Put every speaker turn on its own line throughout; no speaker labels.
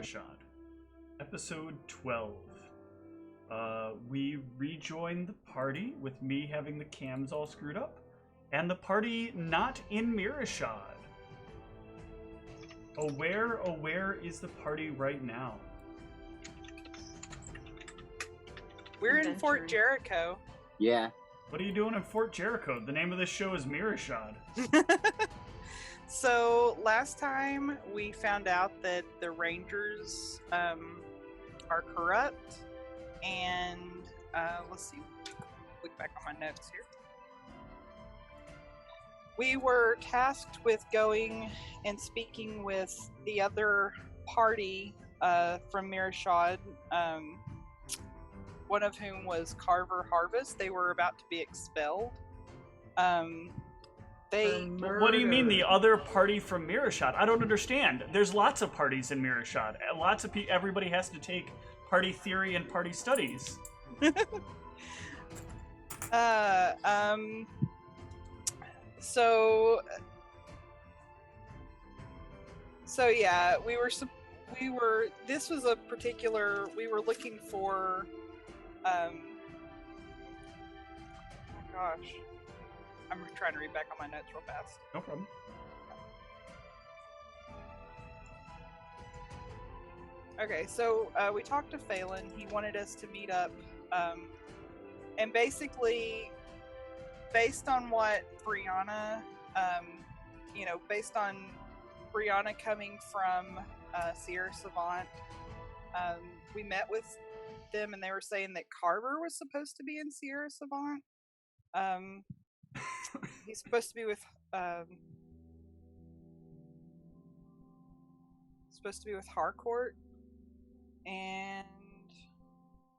Mearachd, episode 12. We rejoin the party with me having the cams all screwed up, and the party not in Mearachd. Where is the party right now?
We're in Fort Jericho.
Yeah.
What are you doing in Fort Jericho? The name of this show is Mearachd.
So last time we found out that the Rangers are corrupt, and let's see, look back on my notes here. We were tasked with going and speaking with the other party from Mearachd, one of whom was Carver Harvest. They were about to be expelled.
What do you mean the other party from Mearachd? I don't understand. There's lots of parties in Mearachd. Lots of everybody has to take party theory and party studies.
So yeah, we were. This was a particular. We were looking for. Oh my gosh. I'm trying to read back on my notes real fast.
No problem.
Okay, so we talked to Phelan. He wanted us to meet up. And basically, based on what Brianna, based on Brianna coming from Sierra Savant, we met with them and they were saying that Carver was supposed to be in Sierra Savant. He's supposed to be with Harcourt, and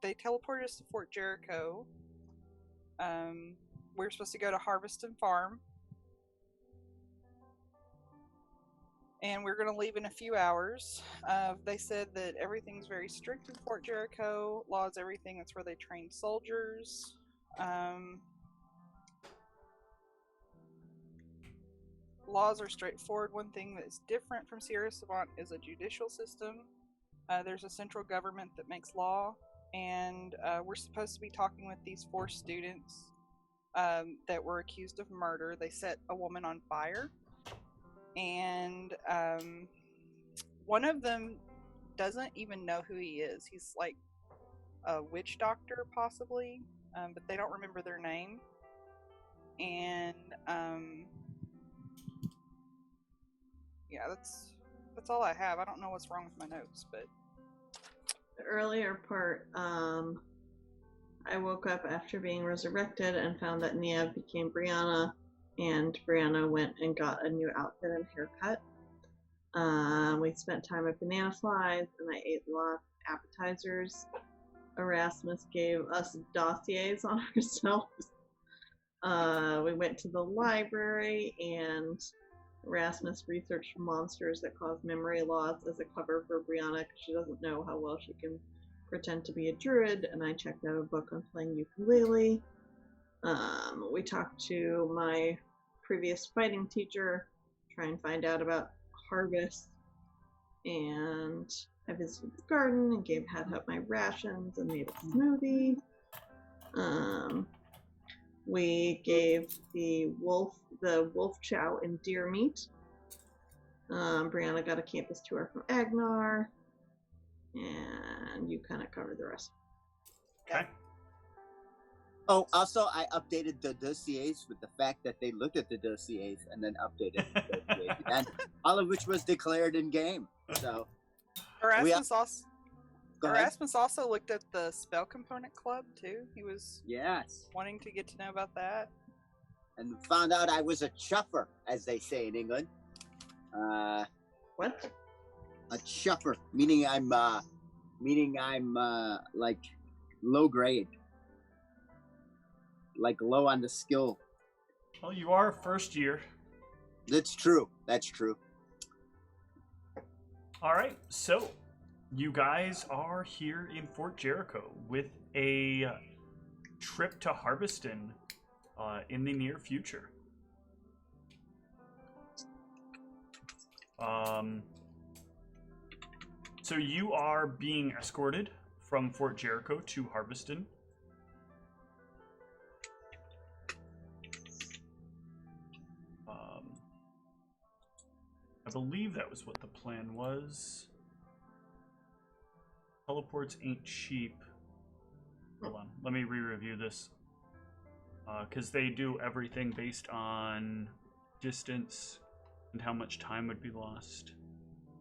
they teleported us to Fort Jericho. We were supposed to go to Harveston Farm, and we're going to leave in a few hours. They said that everything's very strict in Fort Jericho. Laws, everything. That's where they train soldiers. Laws are straightforward. One thing that's different from Sierra Savant is a judicial system. There's a central government that makes law, and we're supposed to be talking with these 4 students that were accused of murder. They set a woman on fire, and one of them doesn't even know who he is. He's like a witch doctor, possibly, but they don't remember their name. And yeah, that's all I have. I don't know what's wrong with my notes, but
the earlier part, I woke up after being resurrected and found that Nia became Brianna, and Brianna went and got a new outfit and haircut. We spent time at Banana Slides, and I ate lots of appetizers. Erasmus gave us dossiers on ourselves. We went to the library, and Erasmus researched monsters that cause memory loss as a cover for Brianna because she doesn't know how well she can pretend to be a druid, and I checked out a book on playing ukulele. We talked to my previous fighting teacher, try and find out about harvest, and I visited the garden and gave Hat Hut my rations and made a smoothie. We gave the wolf chow and deer meat. Brianna got a campus tour from Agnar, and you kind of covered the rest.
Okay.
Oh, also, I updated the dossiers with the fact that they looked at the dossiers and then updated the dossiers, and all of which was declared in game. So
Erasmus also looked at the spell component club too. He was wanting to get to know about that,
and found out I was a chuffer, as they say in England.
What?
A chuffer, meaning I'm like low grade, like low on the skill.
Well, you are first year.
That's true.
All right, so you guys are here in Fort Jericho with a trip to Harveston in the near future. So you are being escorted from Fort Jericho to Harveston. I believe that was what the plan was. Teleports ain't cheap. Hold on, let me re-review this. Because they do everything based on distance and how much time would be lost.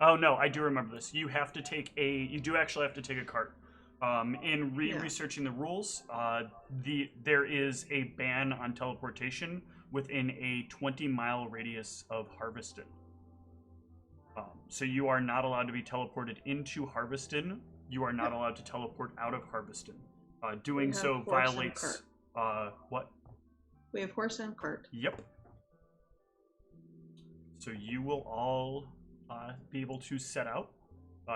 Oh no, I do remember this. You have to take you do actually have to take a cart. In researching the rules, there is a ban on teleportation within a 20-mile radius of Harveston. So you are not allowed to be teleported into Harveston. You are not allowed to teleport out of Harveston. Doing so violates what?
We have horse and cart.
Yep. So you will all be able to set out.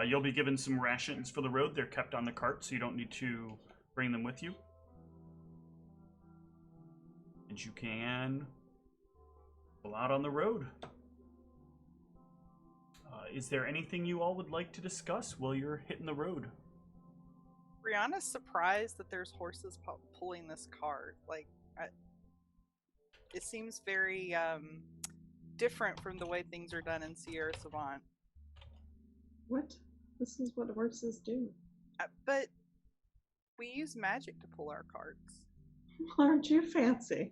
You'll be given some rations for the road. They're kept on the cart, so you don't need to bring them with you. And you can go out on the road. Is there anything you all would like to discuss while you're hitting the road?
Brianna's surprised that there's horses pulling this cart. Like, it seems very different from the way things are done in Sierra Savant.
What? This is what horses do.
But we use magic to pull our carts.
Aren't you fancy?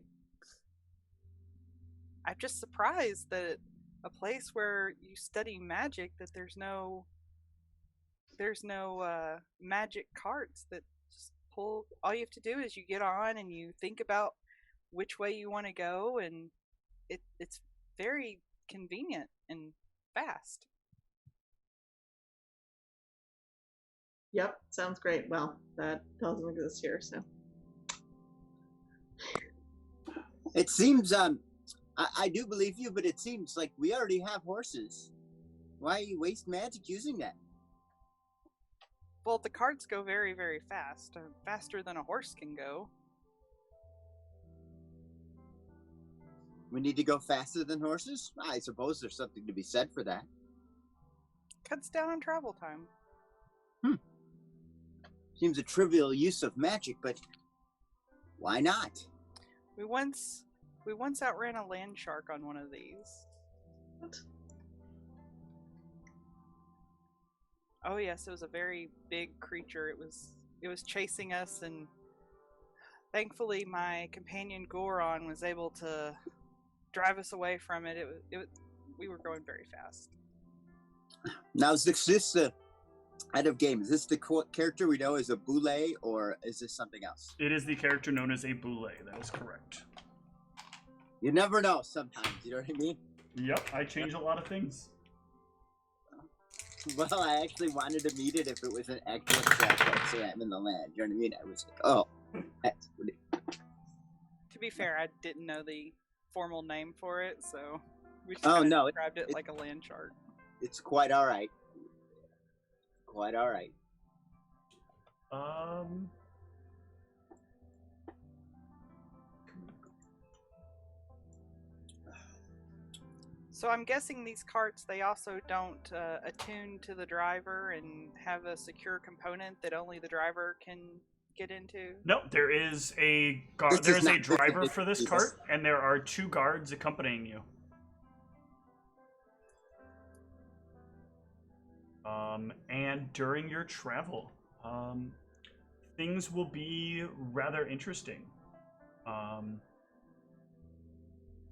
I'm just surprised that a place where you study magic, that there's no magic carts that just pull. All you have to do is you get on and you think about which way you want to go, and it's very convenient and fast.
Yep, sounds great. Well, that doesn't exist here, so.
It seems, I do believe you, but it seems like we already have horses. Why you waste magic using that?
Well, the carts go very, very fast. Faster than a horse can go.
We need to go faster than horses? I suppose there's something to be said for that.
Cuts down on travel time.
Seems a trivial use of magic, but why not?
We once outran a land shark on one of these.
What?
Oh yes, it was a very big creature. It was chasing us, and thankfully my companion Goron was able to drive us away from it. We were going very fast.
Now, is this out of game? Is this the character we know as a boule, or is this something else?
It is the character known as a boule. That is correct.
You never know sometimes, you know what I mean?
Yep, I change a lot of things.
Well, I actually wanted to meet it if it was an actual track, so I'm in the land. You know what I mean? I was like, oh, that's what it...
To be fair, I didn't know the formal name for it, so we just described it like a land shark.
It's quite all right. Quite all right.
So I'm guessing these carts, they also don't attune to the driver and have a secure component that only the driver can get into?
No, there is a guard. There is a driver for this cart, and there are 2 guards accompanying you. And during your travel, things will be rather interesting.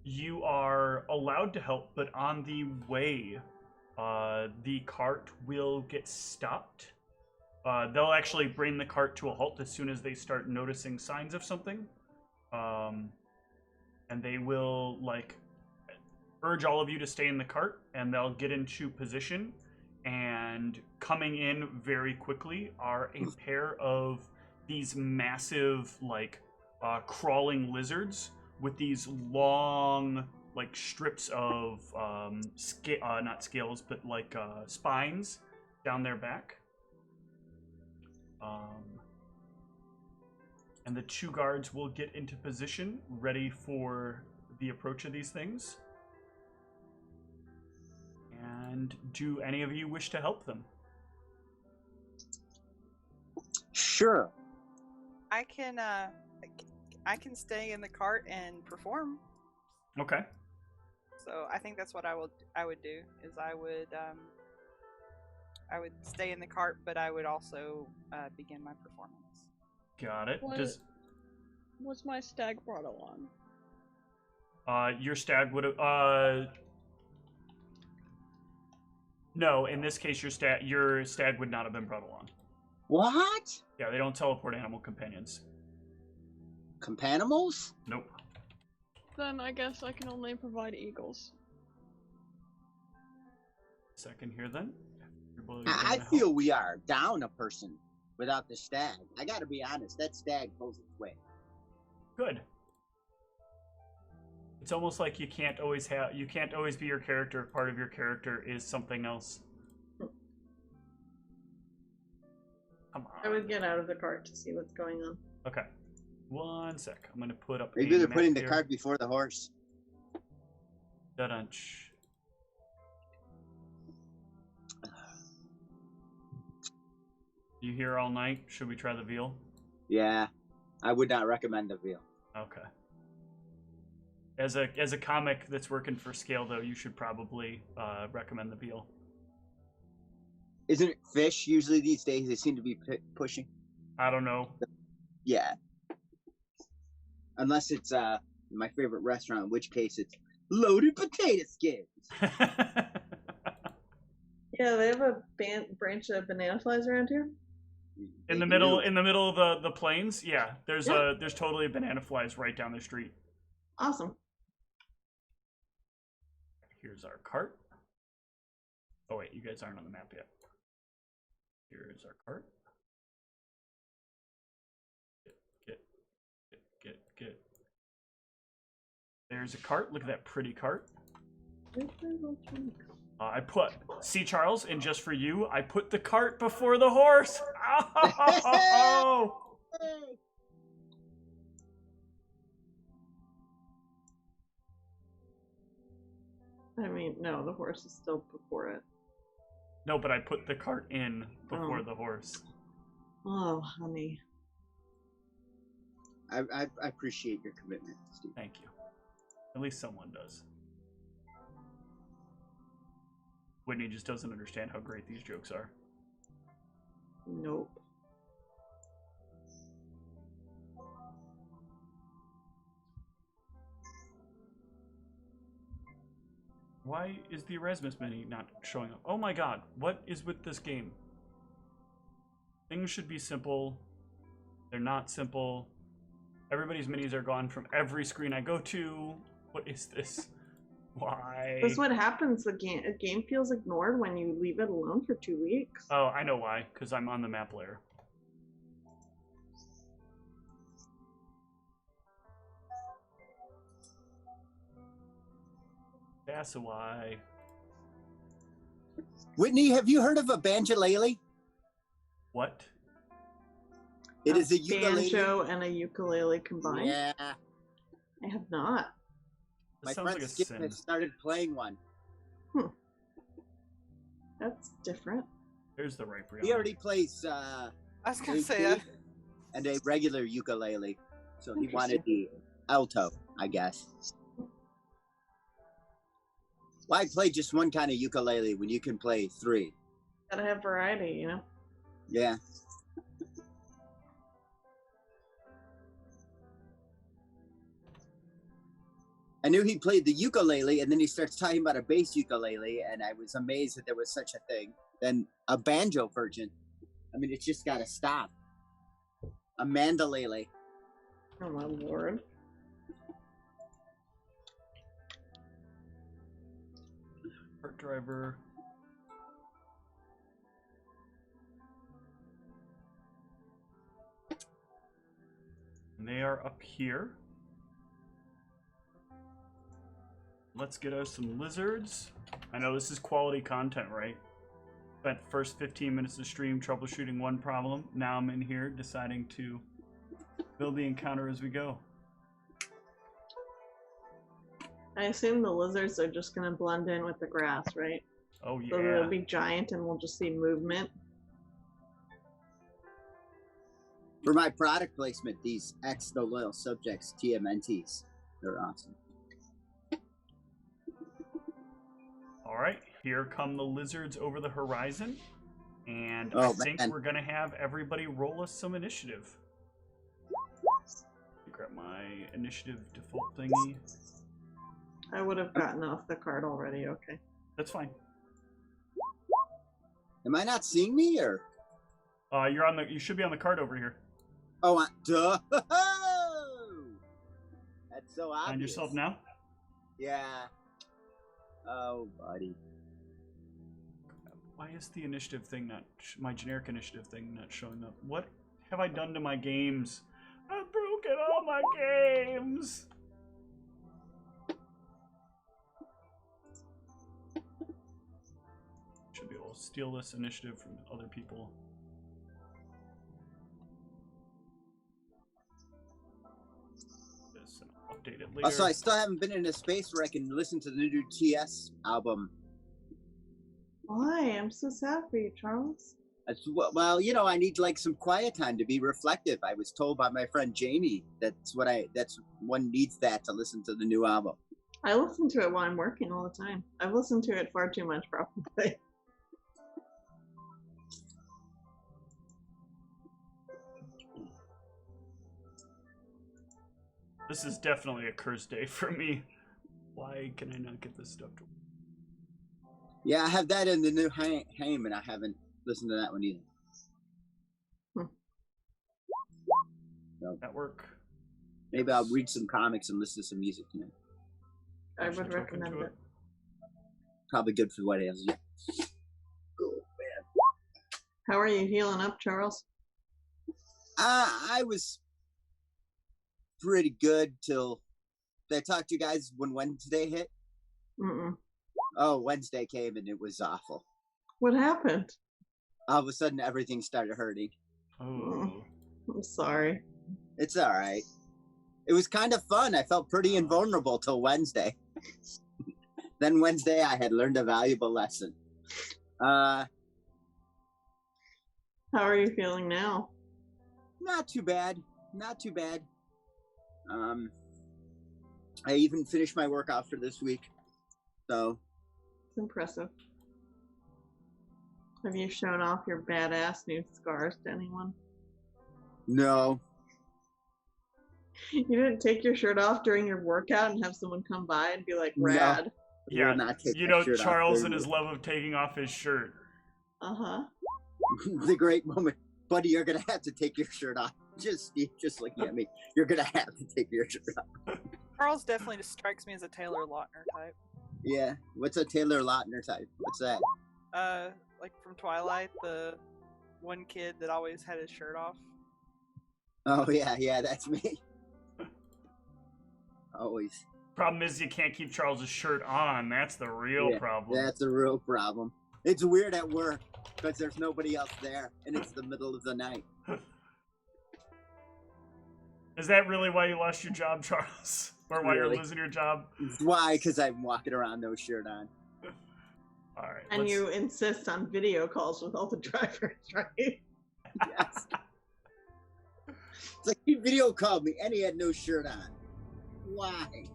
You are allowed to help, but on the way, the cart will get stopped. They'll actually bring the cart to a halt as soon as they start noticing signs of something. And they will, urge all of you to stay in the cart, and they'll get into position. And coming in very quickly are a pair of these massive, crawling lizards with these long, strips of, not scales, but spines down their back. And the 2 guards will get into position, ready for the approach of these things. And do any of you wish to help them?
Sure.
I can stay in the cart and perform.
Okay.
So I think that's what I would do is I would stay in the cart, but I would also begin my performance.
Got it.
Was my stag brought along?
Your stag would have. No, in this case, your stag would not have been brought along.
What?
Yeah, they don't teleport animal companions.
Companimals?
Nope.
Then I guess I can only provide eagles.
Second here, then.
I feel we are down a person without the stag. I gotta be honest, that stag pulls its weight.
Good. It's almost like you can't always be your character if part of your character is something else. Come on.
I would get out of the cart to see what's going on.
Okay. One sec. I'm gonna put up.
Maybe they're putting the
here.
cart before the horse.
Da-dunch. You here all night? Should we try the veal?
Yeah, I would not recommend the veal.
Okay. As a comic that's working for scale, though, you should probably recommend the veal.
Isn't it fish usually these days? They seem to be pushing.
I don't know.
Yeah. Unless it's my favorite restaurant, in which case it's loaded potato skins.
Yeah, they have a branch of banana flies around here.
In the middle of the plains, yeah. There's totally banana flies right down the street.
Awesome.
Here's our cart. Oh wait, you guys aren't on the map yet. Here's our cart. Get. There's a cart. Look at that pretty cart. See, Charles, and just for you, I put the cart before the horse. Oh!
I mean, no, the horse is still before it.
No, but I put the cart in before the horse.
Oh, honey.
I appreciate your commitment, Steve.
Thank you. At least someone does. Whitney just doesn't understand how great these jokes are.
Nope.
Why is the Erasmus mini not showing up? Oh my god, what is with this game? Things should be simple. They're not simple. Everybody's minis are gone from every screen I go to. What is this? Why?
That's what happens. A game feels ignored when you leave it alone for 2 weeks.
Oh, I know why. Because I'm on the map layer. That's why.
Whitney, have you heard of a banjolele?
What?
It is a ukulele.
Banjo and a ukulele combined?
Yeah.
I have not.
My
sounds
friend
like a
Skip
sin.
has started playing one.
That's different.
There's the right Brianna.
He already plays
I was gonna say
that. And a regular ukulele. So he wanted the alto, I guess. Why play just one kind of ukulele when you can play 3?
Gotta have variety, you know?
Yeah. I knew he played the ukulele, and then he starts talking about a bass ukulele, and I was amazed that there was such a thing. Then a banjo version. I mean, it's just got to stop. A mandolele.
Oh my lord.
Cart driver. And they are up here. Let's get us some lizards. I know this is quality content, right? Spent the first 15 minutes of stream troubleshooting one problem. Now I'm in here deciding to build the encounter as we go.
I assume the lizards are just gonna blend in with the grass, right?
Oh yeah.
So they'll be giant and we'll just see movement.
For my product placement, these ex-no loyal subjects TMNTs, they're awesome.
All right, here come the lizards over the horizon, and
Oh,
I think
man.
we're gonna have everybody roll us some initiative. Grab my initiative default thingy.
I would have gotten off the card already. Okay.
That's fine.
Am I not seeing me, or?
You're on the. You should be on the card over here.
Oh, duh. That's so obvious.
Find yourself now.
Yeah. Oh, buddy.
Why is the initiative thing not? My generic initiative thing not showing up? What have I done to my games? I've broken all my games. Should be able to steal this initiative from other people. This and I'll update it later.
Also, I still haven't been in a space where I can listen to the new TS album.
Why? I'm so sad for you, Charles.
Well, you know, I need like some quiet time to be reflective. I was told by my friend Jamie that's one needs that to listen to the new album.
I listen to it while I'm working all the time. I've listened to it far too much, probably.
This is definitely a cursed day for me. Why can I not get this stuff to work?
Yeah, I have that in the new Haim, and I haven't listened to that one either. So,
At work.
maybe I'll read some comics and listen to some music tonight.
I
Should
would
look
recommend
into
it.
Probably good for what else. Oh, man.
How are you healing up, Charles?
I was pretty good till I talked to you guys when Wednesday hit.
Mm-mm.
Oh, Wednesday came and it was awful.
What happened?
All of a sudden, everything started hurting.
Oh.
I'm sorry.
It's all right. It was kind of fun. I felt pretty invulnerable till Wednesday. Then Wednesday, I had learned a valuable lesson.
How are you feeling now?
Not too bad. Not too bad. I even finished my workout for this week. So,
It's impressive. Have you shown off your badass new scars to anyone?
no.
You didn't take your shirt off during your workout and have someone come by and be like,
No.
rad.
I
Yeah,
will not take
you
my
know
shirt off
Charles
during
and his
the-
love of taking off his shirt.
Uh-huh.
the great moment. Buddy, you're going to have to take your shirt off. Just looking at me. You're going to have to take your shirt off.
Charles definitely just strikes me as a Taylor Lautner type.
Yeah. What's a Taylor Lautner type? What's that?
Like from Twilight, the one kid that always had his shirt off.
Oh, yeah, that's me. Always.
Problem is you can't keep Charles's shirt on. That's the real
Yeah,
problem.
That's a real problem. It's weird at work because there's nobody else there and it's the middle of the night.
Is that really why you lost your job, Charles? Or why
Really?
you're losing your job?
Why? Because I'm walking around no shirt on.
All right.
And
let's-
you insist on video calls with all the drivers, right?
Yes. It's like he video called me and he had no shirt on. Why?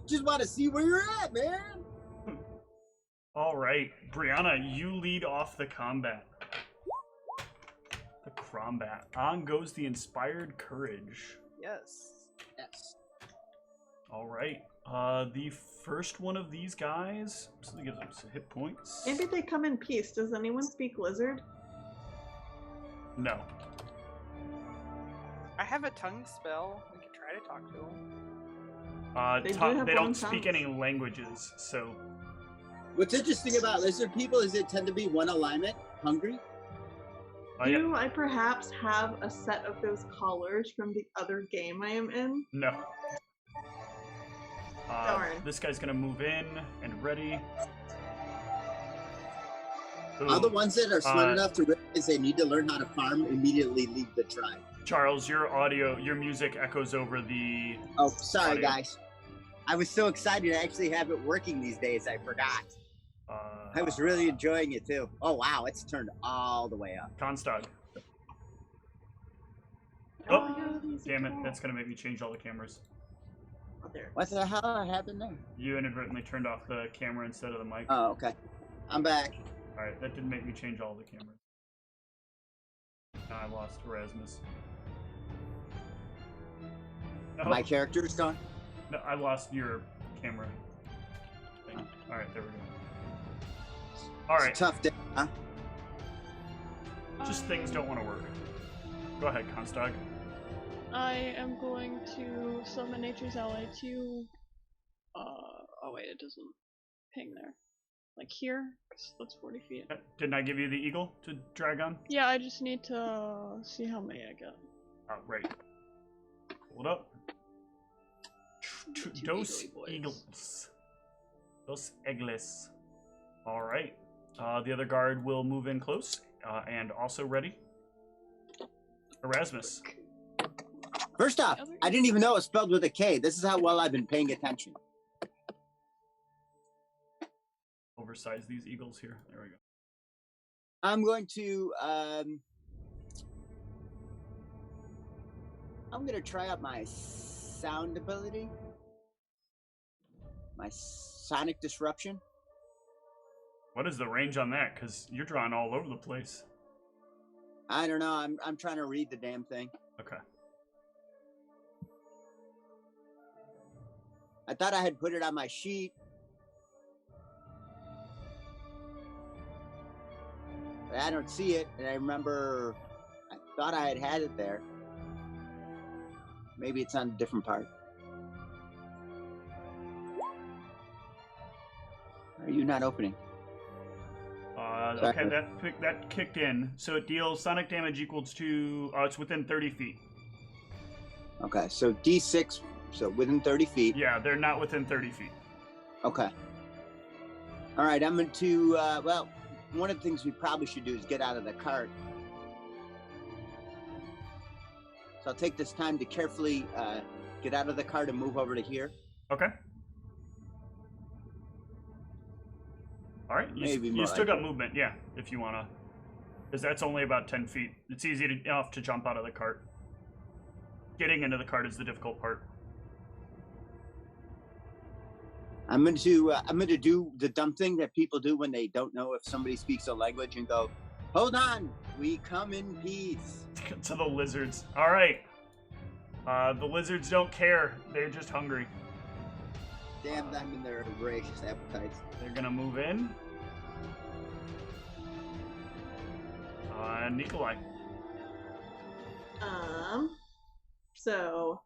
Just want to see where you're at, man.
All right, Brianna, you lead off the combat. The combat. On goes the inspired courage.
Yes.
Yes.
All right. The first one of these guys. So they give them some hit points.
Maybe they come in peace. Does anyone speak lizard?
No.
I have a tongue spell. We could try to talk to him.
They do have
They
long
don't speak
tongues.
any languages, so
What's interesting about lizard people is they tend to be one alignment, hungry.
yeah,
Do I perhaps have a set of those collars from the other game I am in?
no.
Darn.
This guy's gonna move in and ready.
All the
Ooh.
ones that are smart enough to realize they need to learn how to farm immediately leave the tribe.
Charles, your music echoes over the.
Oh, sorry,
Audio.
guys. I was so excited to actually have it working these days, I forgot. I was really enjoying it too. Oh, wow, it's turned all the way up.
Constag. Oh,
he's a
damn it.
troll.
That's going to make me change all the cameras.
Oh, there it
What
is.
the hell happened there?
You inadvertently turned off the camera instead of the mic.
Oh, okay. I'm back.
Alright, that didn't make me change all the cameras. Now I lost Erasmus. Oh,
My character is gone.
no, I lost your camera thing. Alright, there we go. Alright,
It's a tough day, huh?
just things don't want to work. Go ahead, Constag.
I am going to summon Nature's Ally to. Oh wait, it doesn't ping there. Like here, 'cause that's 40 feet.
Didn't I give you the eagle to drag on?
Yeah, I just need to see how many I get.
Oh, right. Hold up.
Two
Dos
eagle boys.
eagles. Dos egles. Alright. The other guard will move in close and also ready. Erasmus.
First off, I didn't even know it was spelled with a K. This is how well I've been paying attention.
Oversize these eagles here. There we go.
I'm going to try out my sound ability. My sonic disruption.
What is the range on that? Because you're drawing all over the place.
I don't know. I'm trying to read the damn thing.
Okay.
I thought I had put it on my sheet. But I don't see it, and I remember I thought I had it there. Maybe it's on a different part. Are you not opening?
Okay, that kicked in. So it deals sonic damage equals to... it's within 30 feet.
Okay, so D6, so within 30 feet.
Yeah, they're not within 30 feet.
Okay. All right, I'm going to, well, one of the things we probably should do is get out of the cart. So I'll take this time to carefully get out of the cart and move over to here.
Okay. All right, you still got movement, yeah, if you want to. Because that's only about 10 feet. It's easy enough to jump out of the cart. Getting into the cart is the difficult part.
I'm going to do the dumb thing that people do when they don't know if somebody speaks a language and go, "Hold on, we come in peace."
To the lizards. All right. The lizards don't care. They're just hungry.
Damn them and their voracious appetites.
They're gonna move in. Nikolai.
So,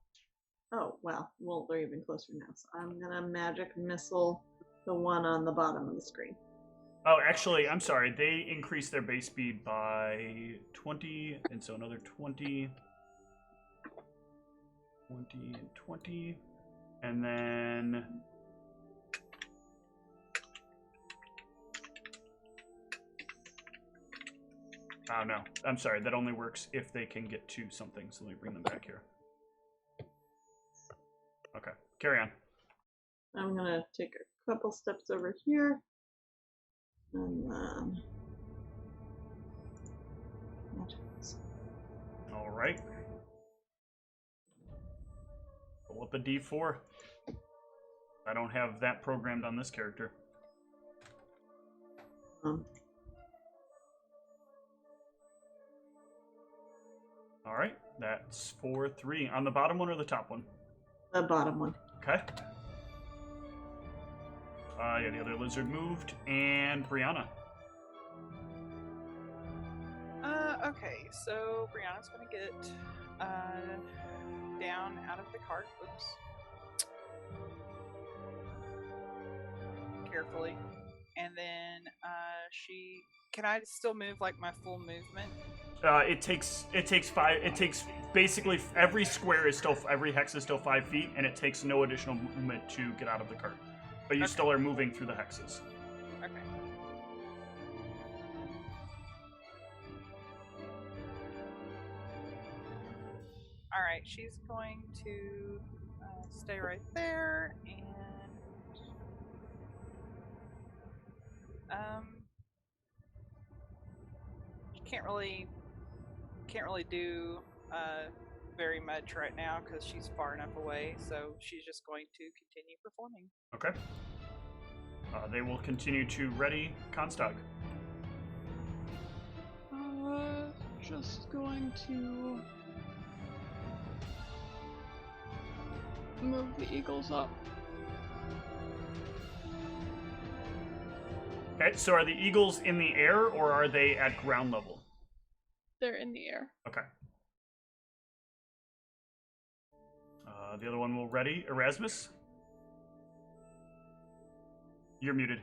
oh wow, well they're even closer now. So I'm gonna magic missile the one on the bottom of the screen.
Oh, actually, I'm sorry. They increased their base speed by 20, and so another 20, 20, and 20, and then... Oh, no. I'm sorry. That only works if they can get to something, so let me bring them back here. Okay. Carry on.
I'm gonna take a couple steps over here. And then...
All right. Roll up a D4. I don't have that programmed on this character. All right, that's 4-3. On the bottom one or the top one?
The bottom one.
Okay. Yeah, the other lizard moved, and Brianna.
Okay, so Brianna's gonna get down out of the cart. Oops. Carefully. And then can I still move like my full movement?
It takes basically every square is still, every hex is still 5 feet, and it takes no additional movement to get out of the cart. But you still are moving through the hexes.
Okay. Alright, she's going to stay right there, and can't really do very much right now because she's far enough away. So she's just going to continue performing.
Okay. They will continue to ready Comstock.
Just going to move the eagles up.
Okay, so are the eagles in the air or are they at ground level?
They're in the air.
Okay. The other one will ready. Erasmus? You're muted.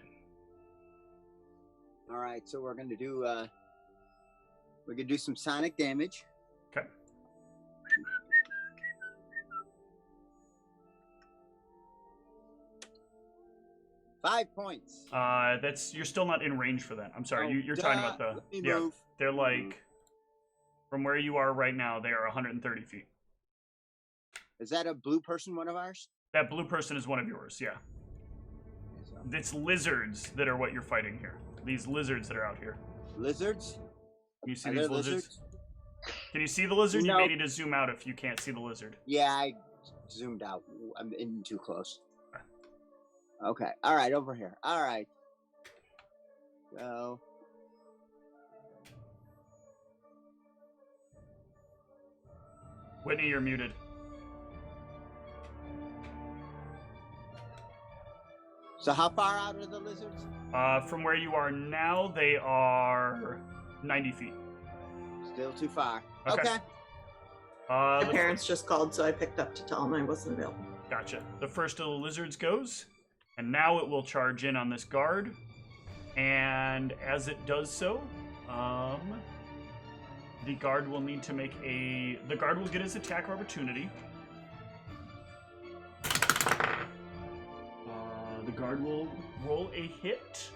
All right, so we're gonna do some sonic damage.
Okay.
Five points.
You're still not in range for that. I'm sorry.
Oh,
you're talking about the.
Let me
Yeah.
move.
They're like, from where you are right now, they are 130 feet.
Is that a blue person one of ours?
That blue person is one of yours. Yeah. It's lizards that are what you're fighting here. These lizards that are out here.
Lizards?
Can you see
Are
these
there
lizards?
lizards?
Can you see the lizard?
No.
You may need to zoom out if you can't see the lizard.
Yeah, I zoomed out. I'm in too close. Okay. All right, over here. All right. So.
Whitney, you're muted.
So how far out are the lizards?
From where you are now, they are 90 feet.
Still too far.
Okay.
Okay.
My parents just called, so I picked up to tell them I wasn't available.
Gotcha. The first of the lizards goes, and now it will charge in on this guard. And as it does so, the guard will need to make a... The guard will get his attack of opportunity. The guard will roll a hit.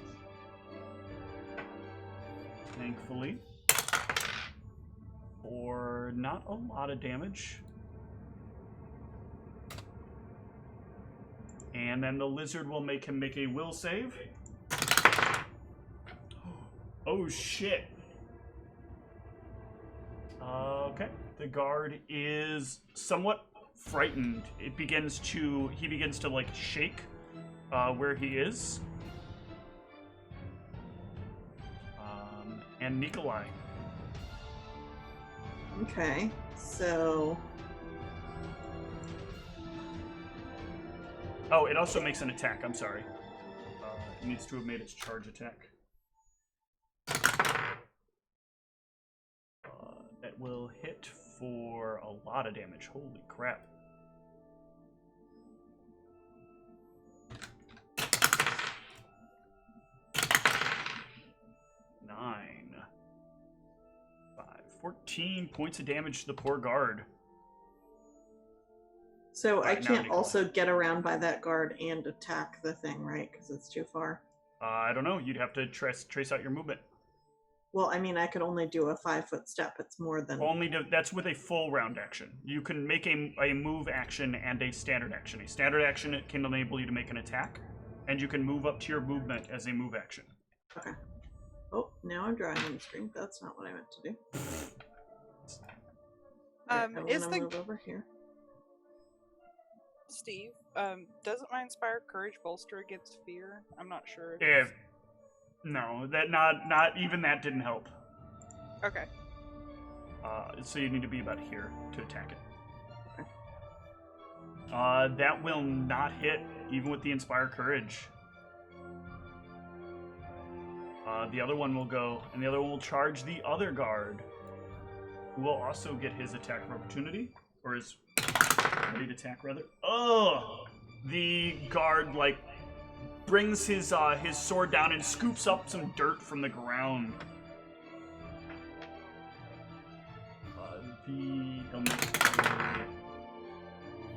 Thankfully. For not a lot of damage. And then the lizard will make him make a will save. Oh shit. Okay. The guard is somewhat frightened. He begins to like shake where he is. And Nikolai.
Okay, so
Oh, it also makes an attack. I'm sorry. It needs to have made its charge attack. That will hit for a lot of damage. Holy crap. Nine. 14 points of damage to the poor guard.
So I
Right, now
can't
Nikolai.
also get around by that guard and attack the thing, right? Because it's too far.
I don't know. You'd have to trace out your movement.
Well, I mean, I could only do a 5-foot step. It's more than...
That's with a full round action. You can make a move action and a standard action. A standard action can enable you to make an attack, and you can move up to your movement as a move action.
Okay. Oh, now I'm drawing on the screen. That's not what I meant to do.
Is
I
the
move over here?
Steve? Doesn't my inspire courage bolster against fear? I'm not sure.
No, that not even that didn't help.
Okay.
So you need to be about here to attack it. That will not hit, even with the Inspire Courage. The other one will go, and the other one will charge the other guard, who will also get his attack of opportunity, or his ready to attack, rather. Oh! The guard, like, brings his sword down and scoops up some dirt from the ground.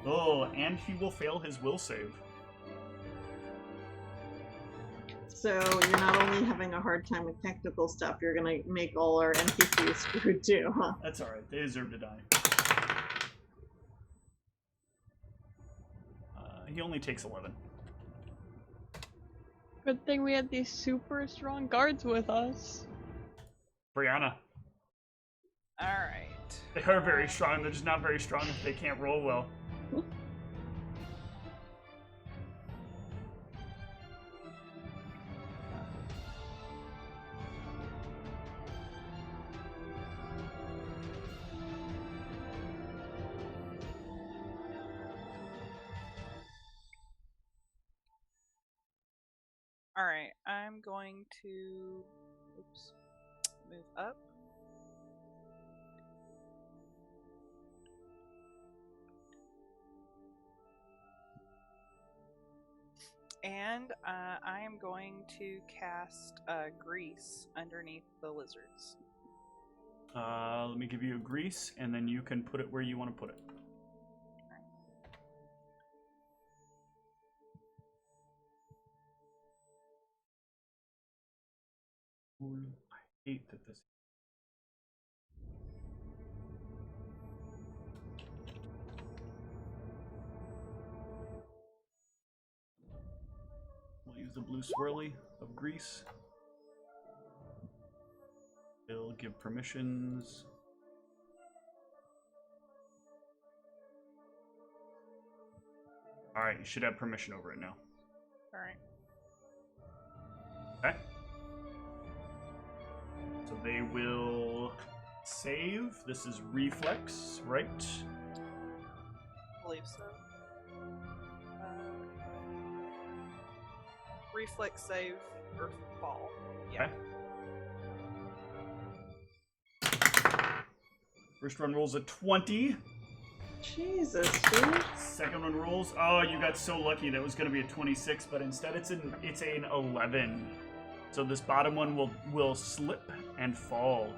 Oh, and he will fail his will save.
So you're not only having a hard time with technical stuff, you're gonna make all our NPCs screwed too, huh?
That's alright, they deserve to die. He only takes 11.
Good thing we had these super strong guards with us.
Brianna.
Alright.
They are very strong. They're just not very strong if they can't roll well.
Alright, I'm going to move up. And I am going to cast Grease underneath the lizards.
Let me give you a grease, and then you can put it where you want to put it. I hate that this. We'll use the blue swirly of grease. It'll give permissions. Alright, you should have permission over it now.
Alright.
Okay. So they will save. This is reflex, right?
I believe so. Reflex save or fall. Yeah.
Okay. First one rolls a 20.
Jesus, dude.
Second one rolls. Oh, you got so lucky. That was going to be a 26, but instead it's an 11. So this bottom one will slip and fall.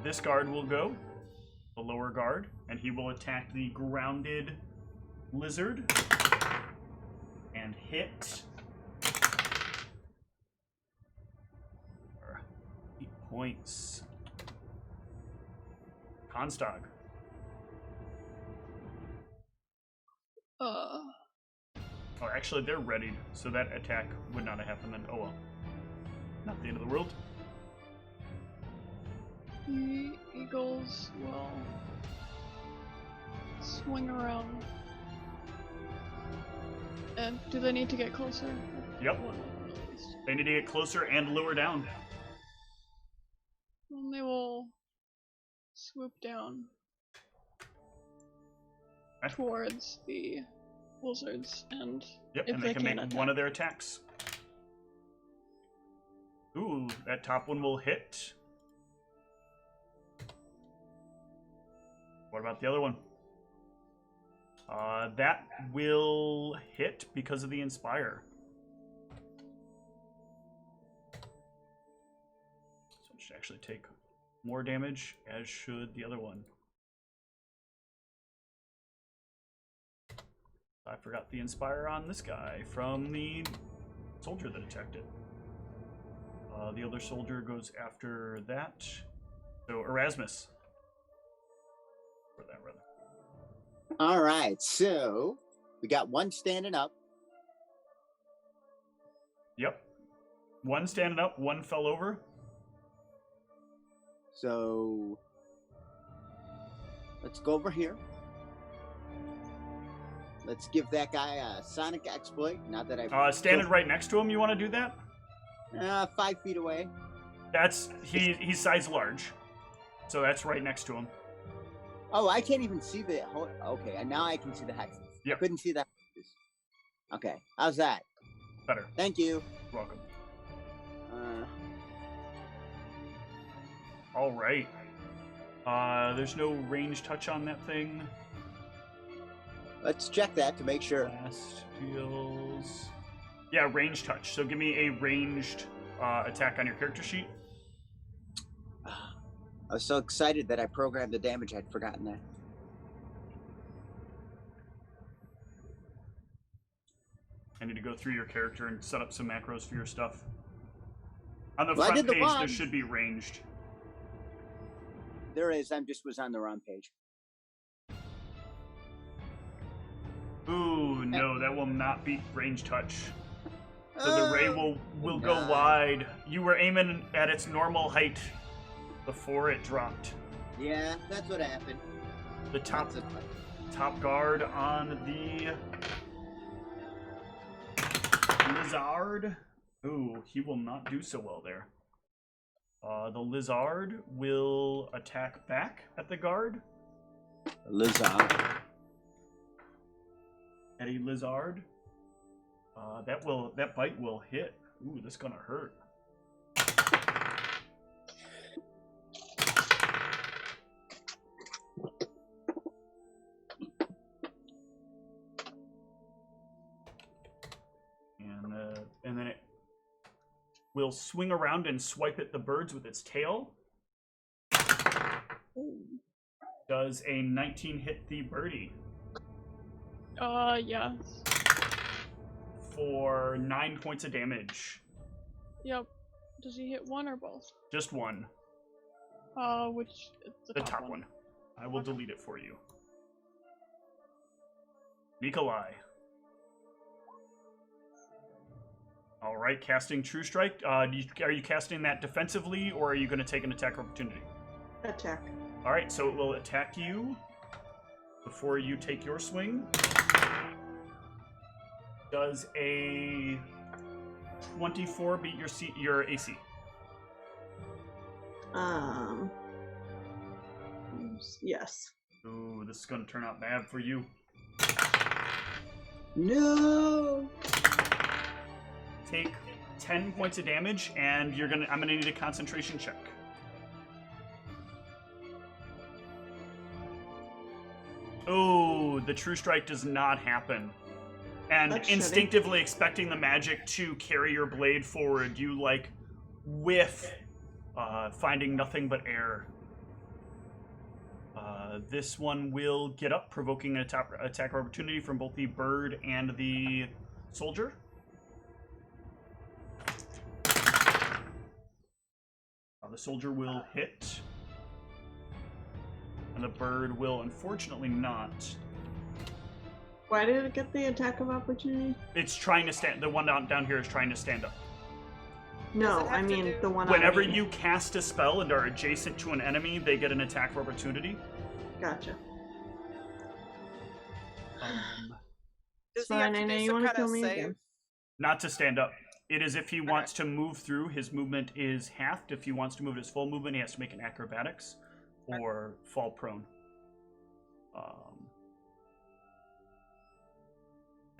This guard will go, the lower guard, and he will attack the grounded lizard and hit. 8 points. Constag. Oh, actually, they're readied, so that attack would not have happened then. Oh well. Not the end of the world.
The eagles will swing around. And do they need to get closer?
Yep. They need to get closer and lure down.
And they will swoop down towards the lizards, and
yep,
if
and they can make
attack
one of their attacks. Ooh, that top one will hit. What about the other one? That will hit because of the Inspire. So it should actually take more damage, as should the other one. I forgot the Inspire on this guy from the soldier that attacked it. The other soldier goes after that. So Erasmus. For that, rather.
All right, so we got one standing up.
Yep. One standing up, one fell over.
So let's go over here. Let's give that guy a sonic exploit. Not that I
standing right next to him, you want to do that?
5 feet away.
That's he's size large, so that's right next to him.
Oh, I can't even see the whole. Okay, and now I can see the hexes.
Yep.
I couldn't see the hexes. Okay, how's that?
Better.
Thank you.
You're welcome. All right. There's no range touch on that thing.
Let's check that to make sure.
Last deals. Yeah, range touch. So give me a ranged attack on your character sheet.
I was so excited that I programmed the damage, I'd forgotten that.
I need to go through your character and set up some macros for your stuff. On the
Well,
front page,
one.
there should be ranged.
There is. I just was on the wrong page.
Ooh, no, that will not beat range touch. So the ray will go
God.
wide. You were aiming at its normal height before it dropped.
Yeah, that's what happened.
The top
That's a-
top guard on the lizard. Ooh, he will not do so well there. The lizard will attack back at the guard.
Lizard.
Eddie Lizard. That bite will hit. Ooh, this is gonna hurt. And then it will swing around and swipe at the birds with its tail. Does a 19 hit the birdie?
Yes.
For 9 points of damage.
Yep. Does he hit one or both?
Just one.
Which
The top one. I will delete it for you. Nikolai. All right, casting True Strike. Are you casting that defensively, or are you going to take an attack opportunity?
Attack.
All right, so it will attack you before you take your swing. Does a 24 beat your AC?
Yes.
Ooh, this is going to turn out bad for you.
No.
Take 10 points of damage, and I'm gonna need a concentration check. Oh, the True Strike does not happen. And
That's
instinctively expecting the magic to carry your blade forward, you whiff, finding nothing but air. This one will get up, provoking an attack opportunity from both the bird and the soldier. The soldier will hit, and the bird will unfortunately not.
Why did it get the attack of opportunity?
It's trying to stand. The one down here is trying to stand up.
No,
Does it
I
have to
mean
do-
the one.
Whenever
I mean.
you cast a spell and are adjacent to an enemy, they get an attack of opportunity.
Gotcha.
Does he
Fine,
have
I
to
know
do
you
some
wanna
kind of
kill me
save?
again.
Not to stand up. It is if he wants to move through, his movement is halved. If he wants to move his full movement, he has to make an acrobatics or fall prone.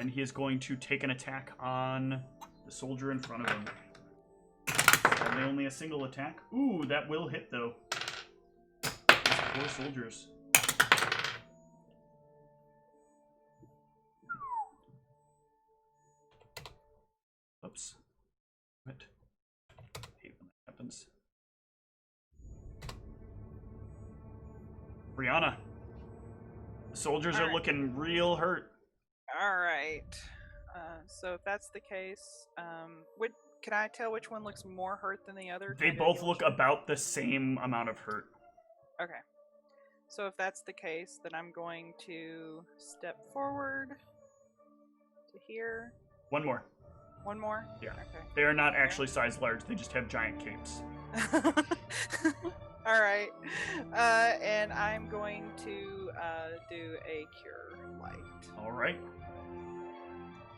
And he is going to take an attack on the soldier in front of him. Only a single attack. Ooh, that will hit though. These poor soldiers. Oops. What? I hate when that happens. Brianna. The soldiers are
Alright.
looking real hurt.
Alright. So if that's the case, can I tell which one looks more hurt than the other?
They
Kinda
both
deal
look
with-
about the same amount of hurt.
Okay. So if that's the case, then I'm going to step forward to here.
One more.
One more?
Yeah.
Okay.
They are not actually size large, they just have giant capes.
Alright. And I'm going to do a cure light.
Alright.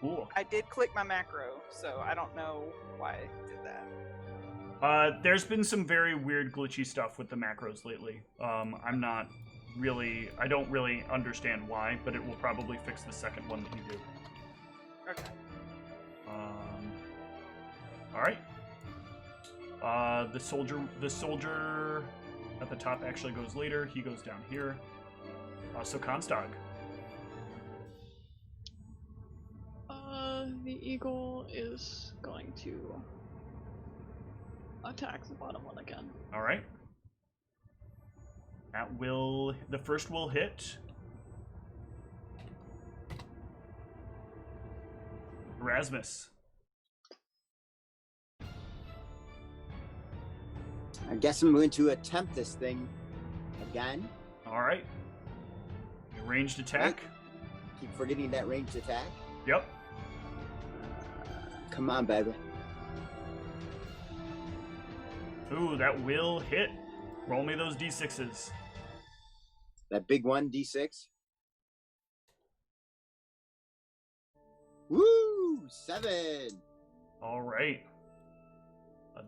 Cool.
I did click my macro, so I don't know why I did that.
There's been some very weird glitchy stuff with the macros lately. I don't really understand why, but it will probably fix the second one that you do.
Okay.
Alright. The soldier at the top actually goes later. He goes down here. So Constag.
The eagle is going to attack the bottom one again.
Alright. The first will hit. Erasmus.
I guess I'm going to attempt this thing again.
Alright. Ranged attack.
Keep forgetting that ranged attack.
Yep.
Come on, baby.
Ooh, that will hit. Roll me those d6s.
That big one, D6. Woo! 7.
All right.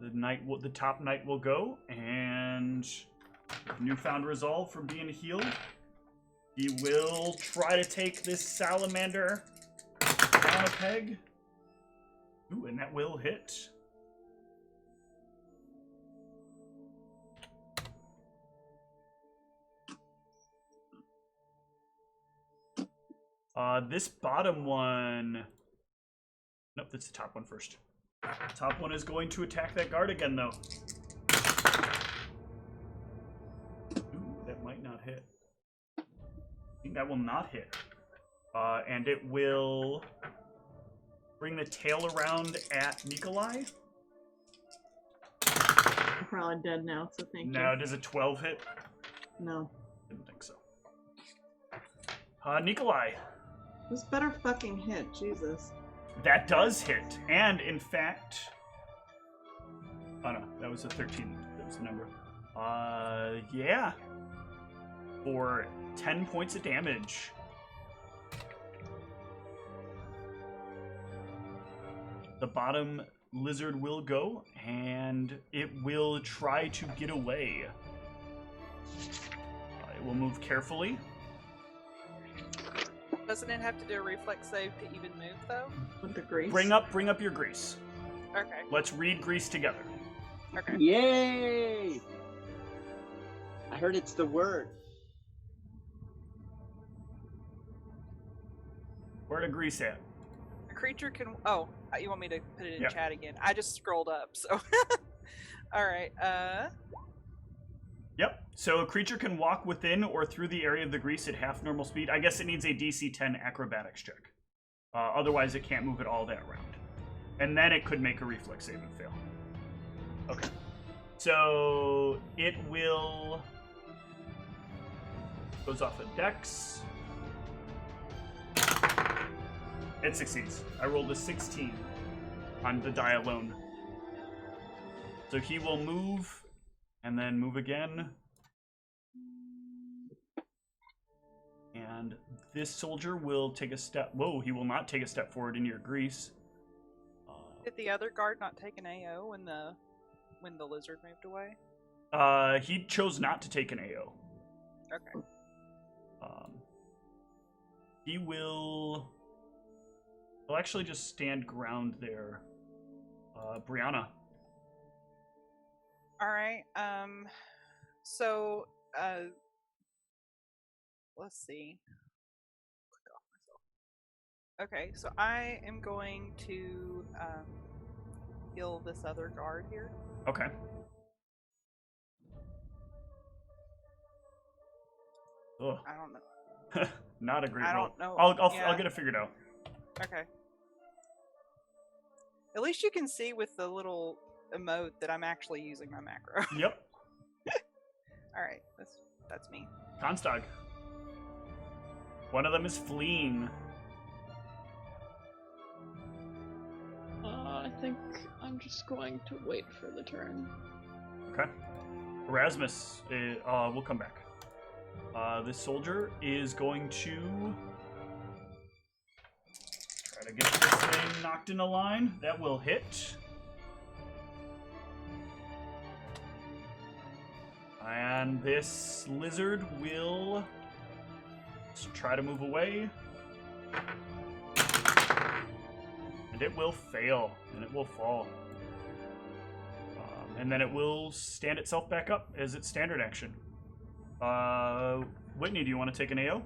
The top knight will go, and newfound resolve from being healed. He will try to take this salamander down a peg. Ooh, and that will hit. This bottom one... Nope, that's the top one first. Top one is going to attack that guard again, though. Ooh, that might not hit. I think that will not hit. And it will bring the tail around at Nikolai.
I'm probably dead now, so thank you.
Now, does a 12 hit?
No.
Didn't think so. Nikolai.
This better fucking hit, Jesus.
That does hit. And, in fact... Oh, no. That was a 13. That was the number. Yeah. For 10 points of damage. The bottom lizard will go, and it will try to get away. It will move carefully.
Doesn't it have to do a reflex save to even move, though?
With the grease?
Bring up your grease.
Okay.
Let's read grease together.
Okay.
Yay! I heard it's the word.
Where
to grease at?
A creature can... Oh, you want me to put it in
Yeah.
chat again? I just scrolled up, so... Alright,
Yep. So a creature can walk within or through the area of the grease at half normal speed. I guess it needs a DC 10 acrobatics check. Otherwise, it can't move it all that round. And then it could make a reflex save and fail. Okay. So it will... Goes off a dex. It succeeds. I rolled a 16 on the die alone. So he will move... And then move again. And this soldier will take a step... Whoa, he will not take a step forward into your grease.
did the other guard not take an AO when the lizard moved away?
He chose not to take an AO.
Okay.
He will... He'll actually just stand ground there. Brianna.
Alright, so, let's see. Click off myself. Okay, so I am going to, heal this other guard here.
Okay. Ugh.
I don't know.
Not a great
I
roll.
don't know.
I'll get it figured out.
Okay. At least you can see with the little emote that I'm actually using my macro.
Yep.
Alright, that's me.
Constag. One of them is fleeing.
I think I'm just going to wait for the turn.
Okay. Erasmus, we'll come back. This soldier is going to try to get this thing knocked in a line. That will hit. And this lizard will try to move away. And it will fail, and it will fall. And then it will stand itself back up as its standard action. Whitney, do you want to take an AO?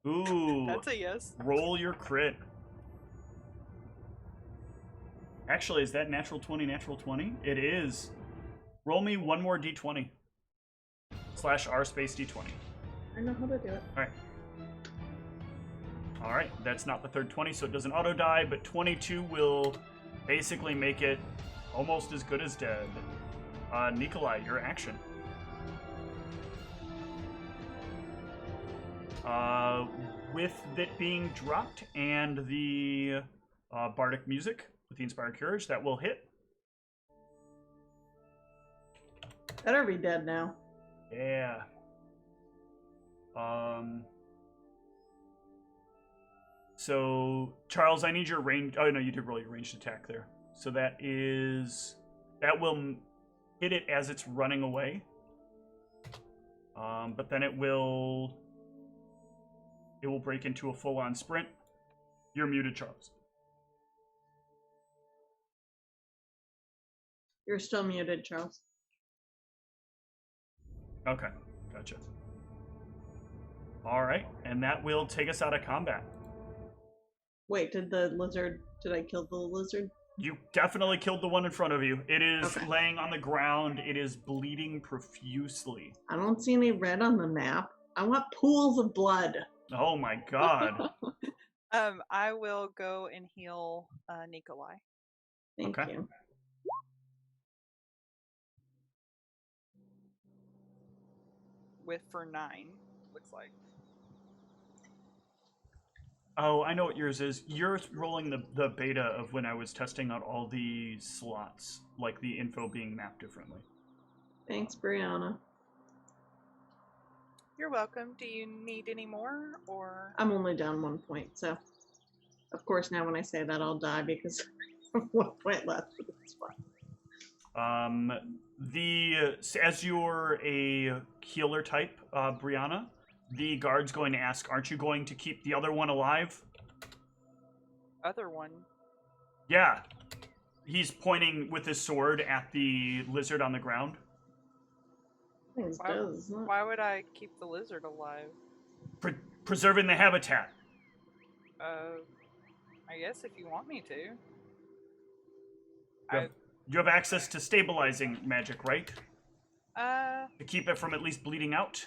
Ooh.
That's a yes.
Roll your crit. Actually, is that natural 20, natural 20? It is. Roll me one more d20. / r space d20.
I know how to do it.
Alright. Alright, that's not the third 20, so it doesn't auto-die, but 22 will basically make it almost as good as dead. Nikolai, your action. with it being dropped and the bardic music with the Inspired Courage, that will hit.
Better be dead now.
Yeah. So, Charles, I need your range. Oh, no, you did roll your ranged attack there. So that will hit it as it's running away. But then it will break into a full-on sprint. You're muted, Charles.
You're still muted, Charles.
Okay, gotcha. All right, and that will take us out of combat.
Wait, did I kill the lizard?
You definitely killed the one in front of you. It is
Okay.
laying on the ground. It is bleeding profusely.
I don't see any red on the map. I want pools of blood.
Oh my god.
I will go and heal Nikolai.
Thank
Okay.
you.
For 9, looks like.
Oh, I know what yours is. You're rolling the beta of when I was testing out all the slots, like the info being mapped differently.
Thanks, Brianna.
You're welcome. Do you need any more, or?
I'm only down 1 point, so of course now when I say that I'll die because I have 1 point left, but it's fine.
As you're a healer type, Brianna, the guard's going to ask, aren't you going to keep the other one alive?
Other one?
Yeah. He's pointing with his sword at the lizard on the ground.
Things does.
Why would I keep the lizard alive?
Preserving the habitat.
I guess if you want me to.
You have access to stabilizing magic, right?
To
keep it from at least bleeding out?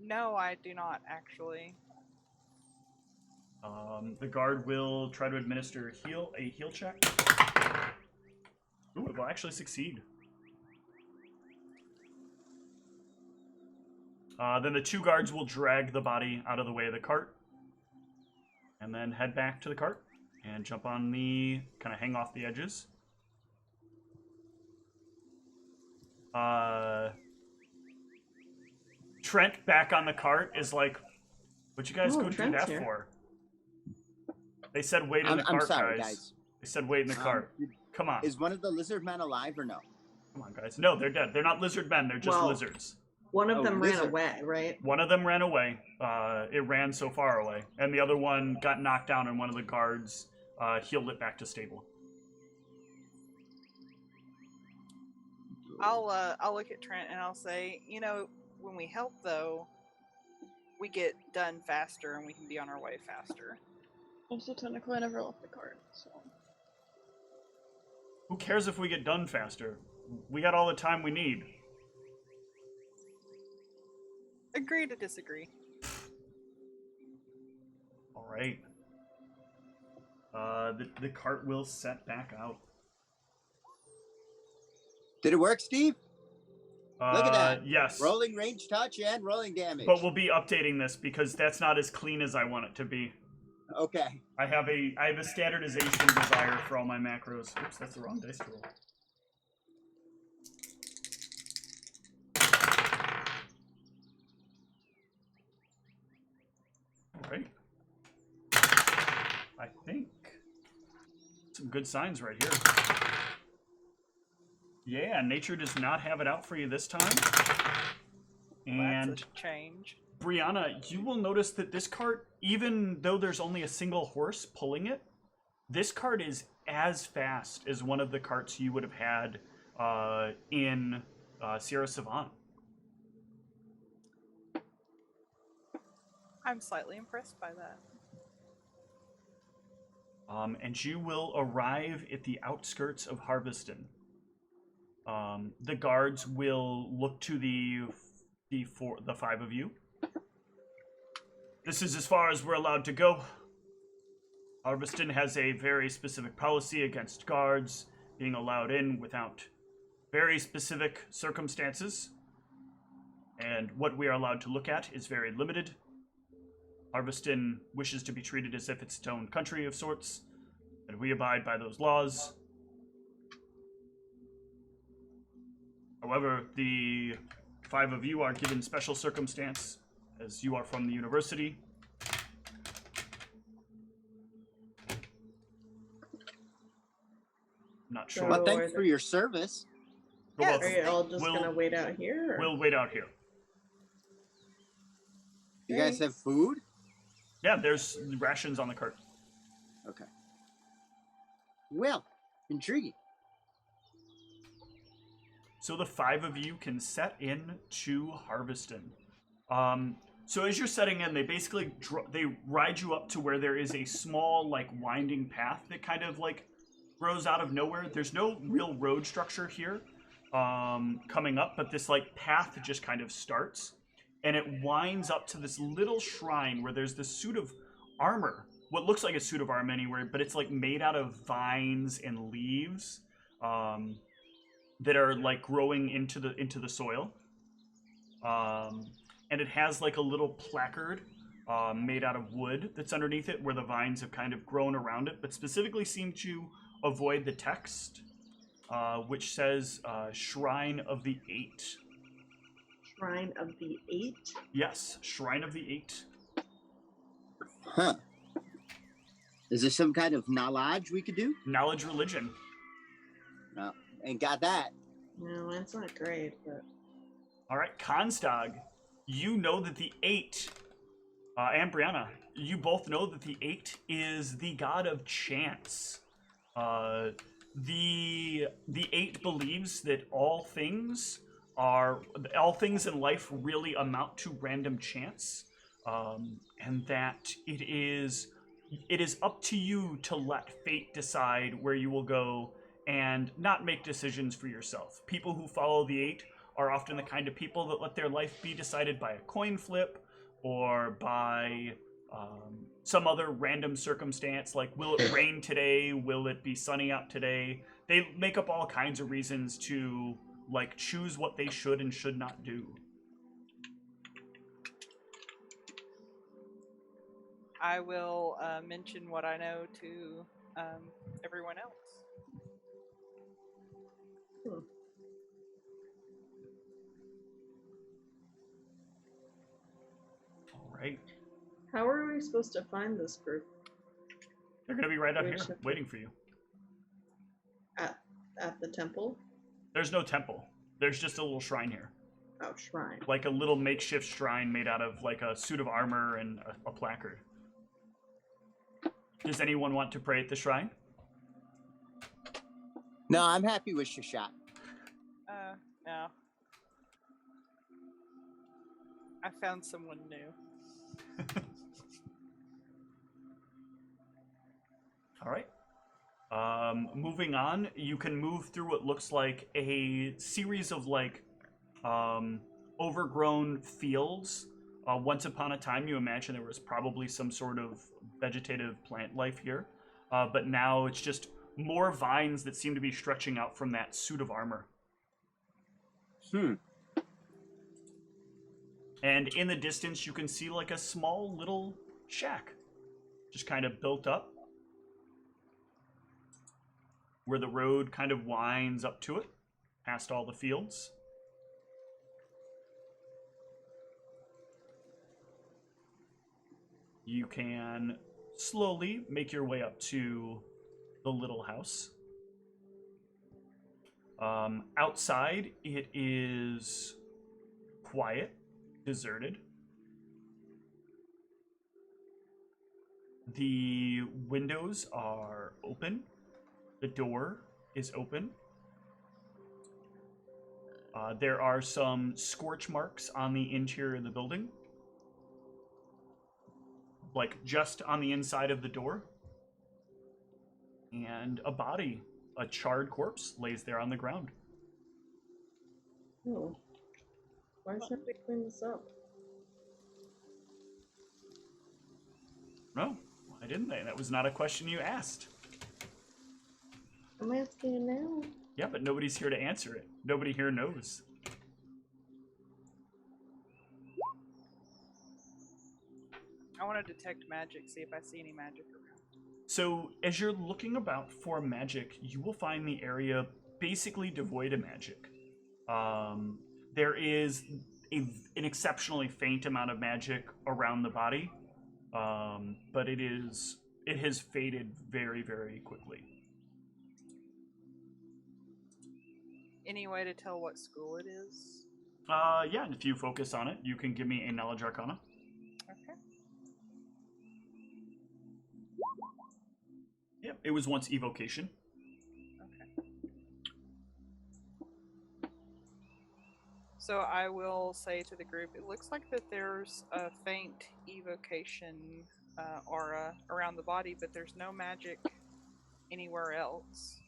No, I do not, actually.
The guard will try to administer a heal check. Ooh, it will actually succeed. Then the 2 guards will drag the body out of the way of the cart. And then head back to the cart and jump on kind of hang off the edges. Trent back on the cart is like, what'd you guys go do
Trent's
that
here.
for? They said wait in the cart,
I'm sorry, guys.
They said wait in the cart. Come on.
Is one of the lizard men alive or no?
Come on, guys. No, they're dead. They're not lizard men. They're just lizards.
One of them ran
lizard.
away, right?
One of them ran away. It ran so far away. And the other one got knocked down and one of the guards healed it back to stable.
I'll look at Trent and I'll say, when we help though, we get done faster and we can be on our way faster.
Also, technically, I never left the cart, so.
Who cares if we get done faster? We got all the time we need.
Agree to disagree.
All right. The cart will set back out.
Did it work, Steve? Look at that.
Yes.
Rolling range touch and rolling damage.
But we'll be updating this because that's not as clean as I want it to be.
Okay.
I have a standardization desire for all my macros. Oops, that's the wrong dice to roll. All right. I think some good signs right here. Yeah, nature does not have it out for you this time. And
That's a change.
Brianna, you will notice that this cart, even though there's only a single horse pulling it, this cart is as fast as one of the carts you would have had in Sierra Savant.
I'm slightly impressed by that.
And you will arrive at the outskirts of Harveston. The guards will look to the 5 of you. This is as far as we're allowed to go. Harveston has a very specific policy against guards being allowed in without very specific circumstances. And what we are allowed to look at is very limited. Harveston wishes to be treated as if it's its own country of sorts, and we abide by those laws. However, the 5 of you are given special circumstance, as you are from the university. Not sure.
Well, thanks for your service.
You're
Yes.
welcome.
Are you all just
We'll-
gonna wait out here? Or?
We'll wait out here.
You guys have food?
Yeah, there's rations on the cart.
Okay. Well, intriguing.
So the 5 of you can set in to Harveston. So as you're setting in, they basically they ride you up to where there is a small, like, winding path that kind of like grows out of nowhere. There's no real road structure here coming up, but this like path just kind of starts, and it winds up to this little shrine where there's this suit of armor. What looks like a suit of armor anywhere, but it's like made out of vines and leaves that are like growing into the soil. And it has like a little placard made out of wood that's underneath it where the vines have kind of grown around it, but specifically seem to avoid the text, which says Shrine of the Eight.
Shrine of the Eight?
Yes, Shrine of the Eight.
Huh. Is there some kind of knowledge we could do?
Knowledge religion.
No, ain't got that.
No, it's not great, but...
All right, Constag, you know that the Eight, and Brianna, you both know that the Eight is the god of chance. The Eight believes that all things in life really amount to random chance, and that it is up to you to let fate decide where you will go and not make decisions for yourself. People who follow the Eight are often the kind of people that let their life be decided by a coin flip or by some other random circumstance, like will it rain today, will it be sunny out today. They make up all kinds of reasons to like choose what they should and should not do.
I will mention what I know to everyone else.
All right.
How are we supposed to find this group?
They're going to be right out
Where
here,
should we-
waiting for you.
At the temple?
There's no temple. There's just a little shrine here.
Oh, shrine.
Like a little makeshift shrine made out of like a suit of armor and a placard. Does anyone want to pray at the shrine?
No, I'm happy with Shashat.
No. I found someone new.
All right. Moving on, you can move through what looks like a series of like overgrown fields. Once upon a time, you imagine there was probably some sort of vegetative plant life here, but now it's just more vines that seem to be stretching out from that suit of armor. And in the distance, you can see like a small little shack, just kind of built up, where the road kind of winds up to it, past all the fields. You can slowly make your way up to the little house. Outside, it is quiet, deserted. The windows are open. The door is open. There are some scorch marks on the interior of the building, like just on the inside of the door. And a body, a charred corpse, lays there on the ground.
Oh. Why can't we clean this up?
No, why didn't they? That was not a question you asked.
I'm asking you now.
Yeah, but nobody's here to answer it. Nobody here knows.
I want want to detect magic, see if I see any magic around.
So, as you're looking about for magic, you will find the area basically devoid of magic. There is an exceptionally faint amount of magic around the body, but it has faded very, very quickly.
Any way to tell what school it is?
Yeah, and if you focus on it, you can give me a Knowledge Arcana.
Okay.
Yeah, it was once Evocation.
Okay. So I will say to the group, it looks like that there's a faint evocation aura around the body, but there's no magic anywhere else.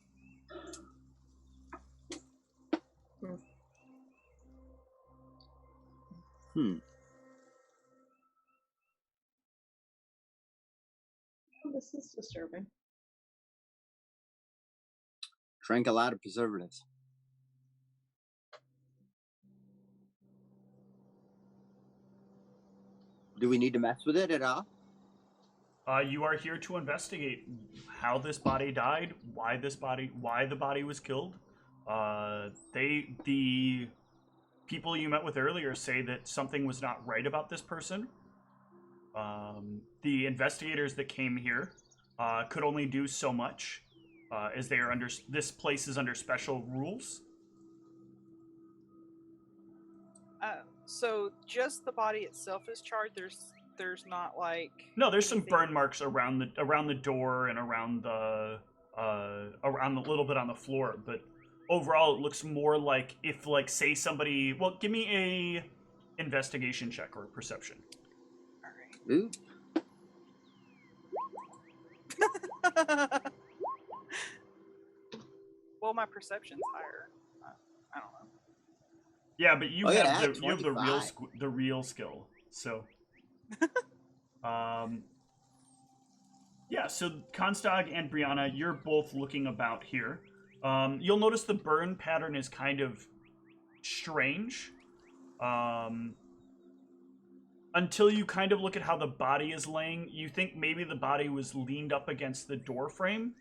This is disturbing.
Drank a lot of preservatives. Do we need to mess with it at all?
You are here to investigate how this body died, why the body was killed. The people you met with earlier say that something was not right about this person. The investigators that came here could only do so much, as they are this place is under special rules.
So just the body itself is charred. There's not like
No, there's some
anything-
burn marks around the door and around the little bit on the floor, but overall it looks more like if, like, say somebody. Well, give me a investigation check or a perception.
All right.
Ooh.
Well, my perception's higher. I don't know.
Yeah, but you
Oh, yeah,
have the
25.
real skill. So, yeah. So Constag and Brianna, you're both looking about here. You'll notice the burn pattern is kind of strange. Until you kind of look at how the body is laying, you think maybe the body was leaned up against the door frame.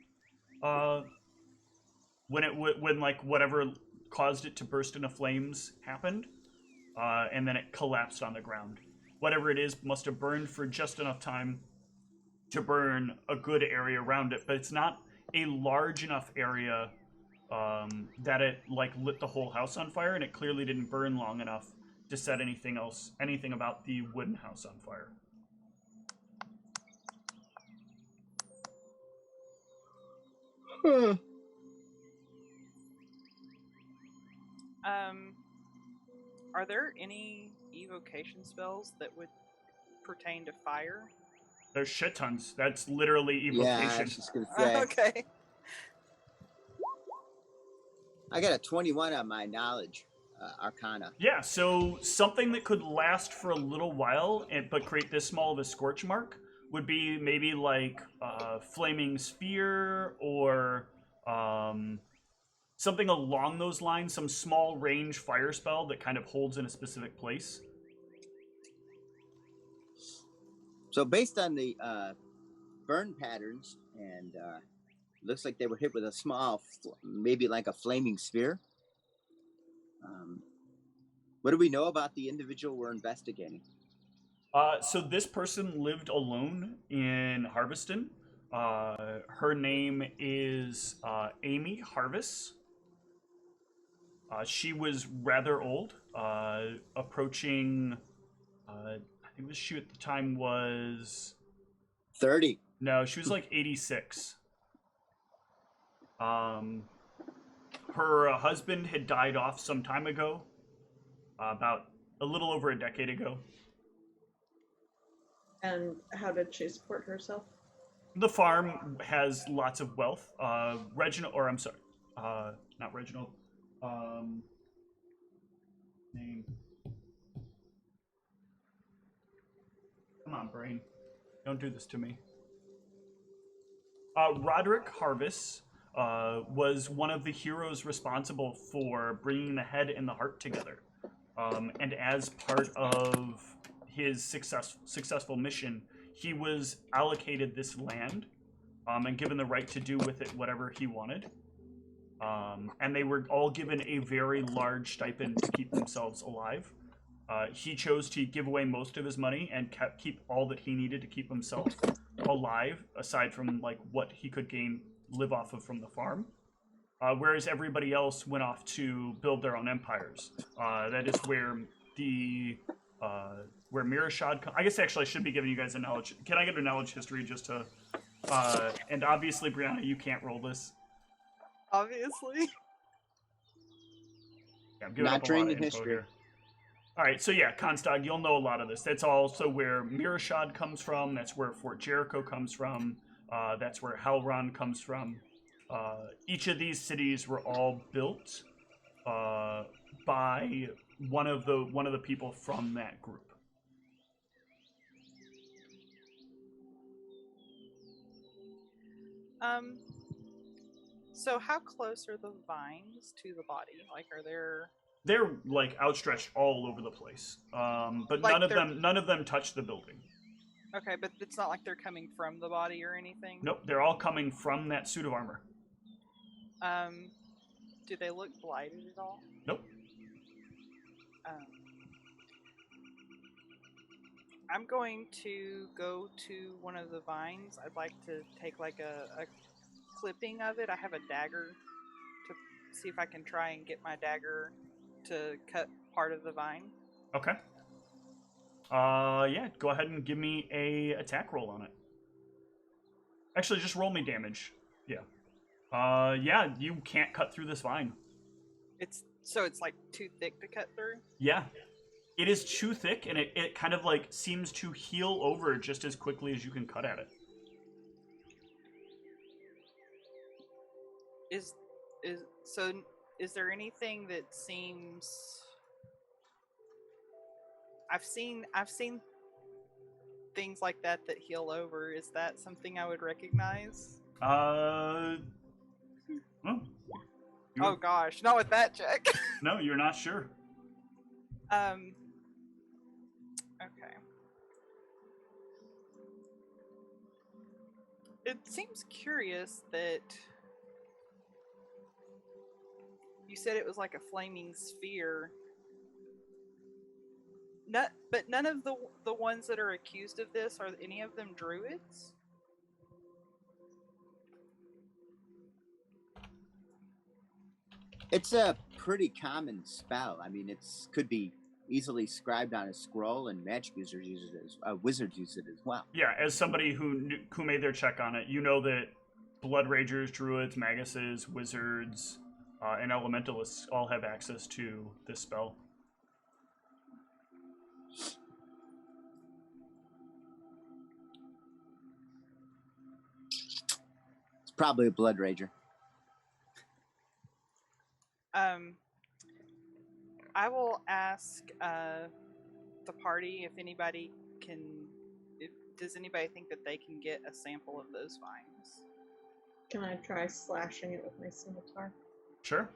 When like whatever caused it to burst into flames happened, and then it collapsed on the ground. Whatever it is must have burned for just enough time to burn a good area around it, but it's not a large enough area that it like lit the whole house on fire, and it clearly didn't burn long enough to set anything about the wooden house on fire.
Are there any evocation spells that would pertain to fire?
There's shit tons. That's literally evocation.
Yeah, I was just gonna say.
Okay.
I got a 21 on my knowledge arcana.
Yeah, so something that could last for a little while, but create this small of a scorch mark would be maybe like flaming spear or something along those lines, some small range fire spell that kind of holds in a specific place.
So based on the burn patterns, and looks like they were hit with a small, maybe like a flaming sphere. What do we know about the individual we're investigating?
So this person lived alone in Harveston. Her name is Amy Harvis. She was rather old, approaching, I think she at the time was...
30.
No, she was like 86. Her husband had died off some time ago, about a little over a decade ago.
And how did she support herself?
The farm has lots of wealth. Reginald, or I'm sorry, not Reginald. Name. Come on, brain. Don't do this to me. Roderick Harvis was one of the heroes responsible for bringing the head and the heart together. And as part of his successful mission, he was allocated this land and given the right to do with it whatever he wanted. And they were all given a very large stipend to keep themselves alive. He chose to give away most of his money and keep all that he needed to keep himself alive, aside from like what he could live off of from the farm. Whereas everybody else went off to build their own empires. That is where where Mearachd. I guess actually I should be giving you guys a knowledge. Can I get a knowledge history just to? And obviously, Brianna, you can't roll this.
Obviously.
Yeah, I'm giving
Not
up a
trained
lot of
in
info
history.
here. All right, so yeah, Constag, you'll know a lot of this. That's also where Mearachd comes from. That's where Fort Jericho comes from. That's where Halron comes from. Each of these cities were all built by one of the people from that group.
So how close are the vines to the body? Like, are there?
They're like outstretched all over the place, but
Like
none of them touch the building.
Okay, but it's not like they're coming from the body or anything.
Nope, they're all coming from that suit of armor.
Do they look blighted at all?
Nope.
I'm going to go to one of the vines. I'd like to take like a clipping of it. I have a dagger to see if I can try and get my dagger to cut part of the vine.
Okay. Yeah, go ahead and give me a attack roll on it. Actually, just roll me damage. Yeah. Yeah, you can't cut through this vine.
It's like too thick to cut through?
Yeah. It is too thick, and it kind of like seems to heal over just as quickly as you can cut at it.
Is there anything that seems... I've seen things like that heal over. Is that something I would recognize?
Well,
oh gosh, not with that check.
No, you're not sure.
Okay. It seems curious that you said it was like a flaming sphere. But none of the ones that are accused of this, are any of them druids?
It's a pretty common spell. I mean, could be easily scribed on a scroll, and magic users use it wizards use it as well.
Yeah, as somebody who made their check on it, you know that Blood Ragers, Druids, Maguses, Wizards, and Elementalists all have access to this spell.
It's probably a Blood Rager.
I will ask the party if anybody can... does anybody think that they can get a sample of those vines?
Can I try slashing it with my scimitar?
Sure.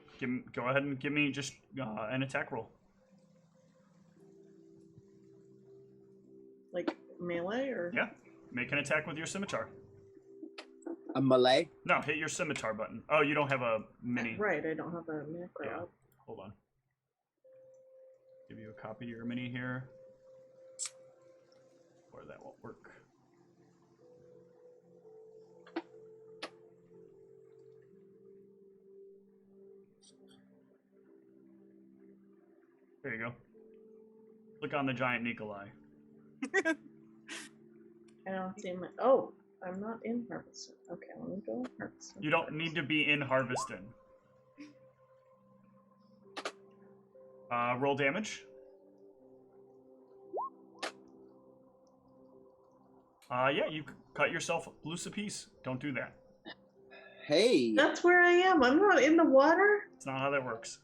Go ahead and give me just an attack roll.
Like melee or?
Yeah. Make an attack with your scimitar.
A melee?
No, hit your scimitar button. Oh, you don't have a mini.
Right, I don't have a MacLeod.
Yeah. Hold on. Give you a copy of your mini here. Or that won't work. There you go. Click on the giant Nikolai.
I don't see my... Oh, I'm not in Harveston. Okay, let me go in Harveston.
You don't need to be in Harveston. Roll damage. Yeah, you cut yourself loose a piece. Don't do that.
Hey!
That's where I am. I'm not in the water.
It's not how that works.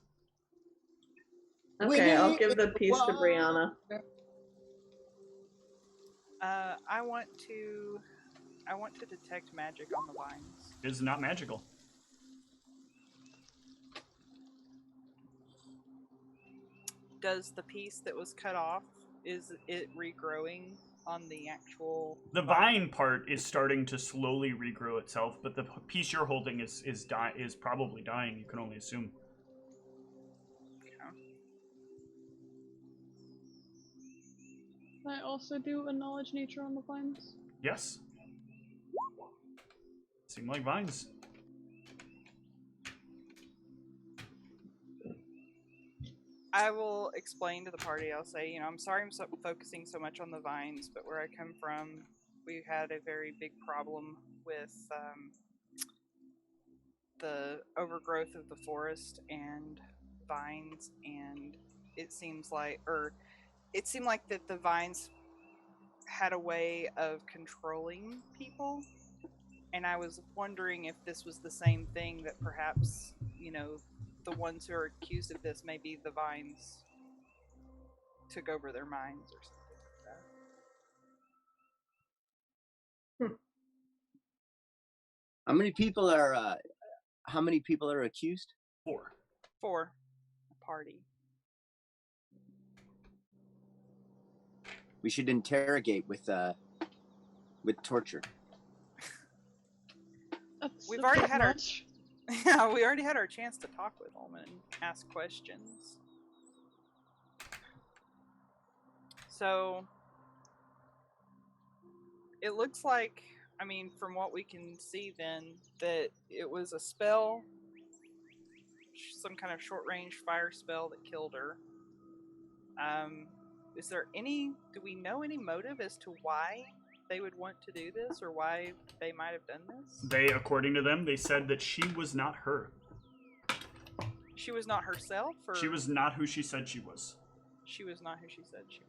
Okay, I'll give the piece to Brianna.
I want to detect magic on the vines.
It is not magical.
Does the piece that was cut off, is it regrowing on the actual.
The vine part is starting to slowly regrow itself, but the piece you're holding is probably dying. You can only assume.
Can I also do a knowledge nature on the vines?
Yes. Seem like vines.
I will explain to the party. I'll say, I'm sorry I'm focusing so much on the vines, but where I come from, we had a very big problem with the overgrowth of the forest and vines, and it seemed like that the vines had a way of controlling people, and I was wondering if this was the same thing, that perhaps, the ones who are accused of this, maybe the vines took over their minds or something like that.
How many people are accused?
4.
4. A party.
We should interrogate with torture.
We've already had our we already had our chance to talk with them and ask questions. So it looks like, from what we can see then, that it was a spell, some kind of short-range fire spell that killed her. Do we know any motive as to why they would want to do this, or why they might have done this?
According to them, they said that she was not her.
She was not herself? Or
she was not who she said she was.
She was not who she said she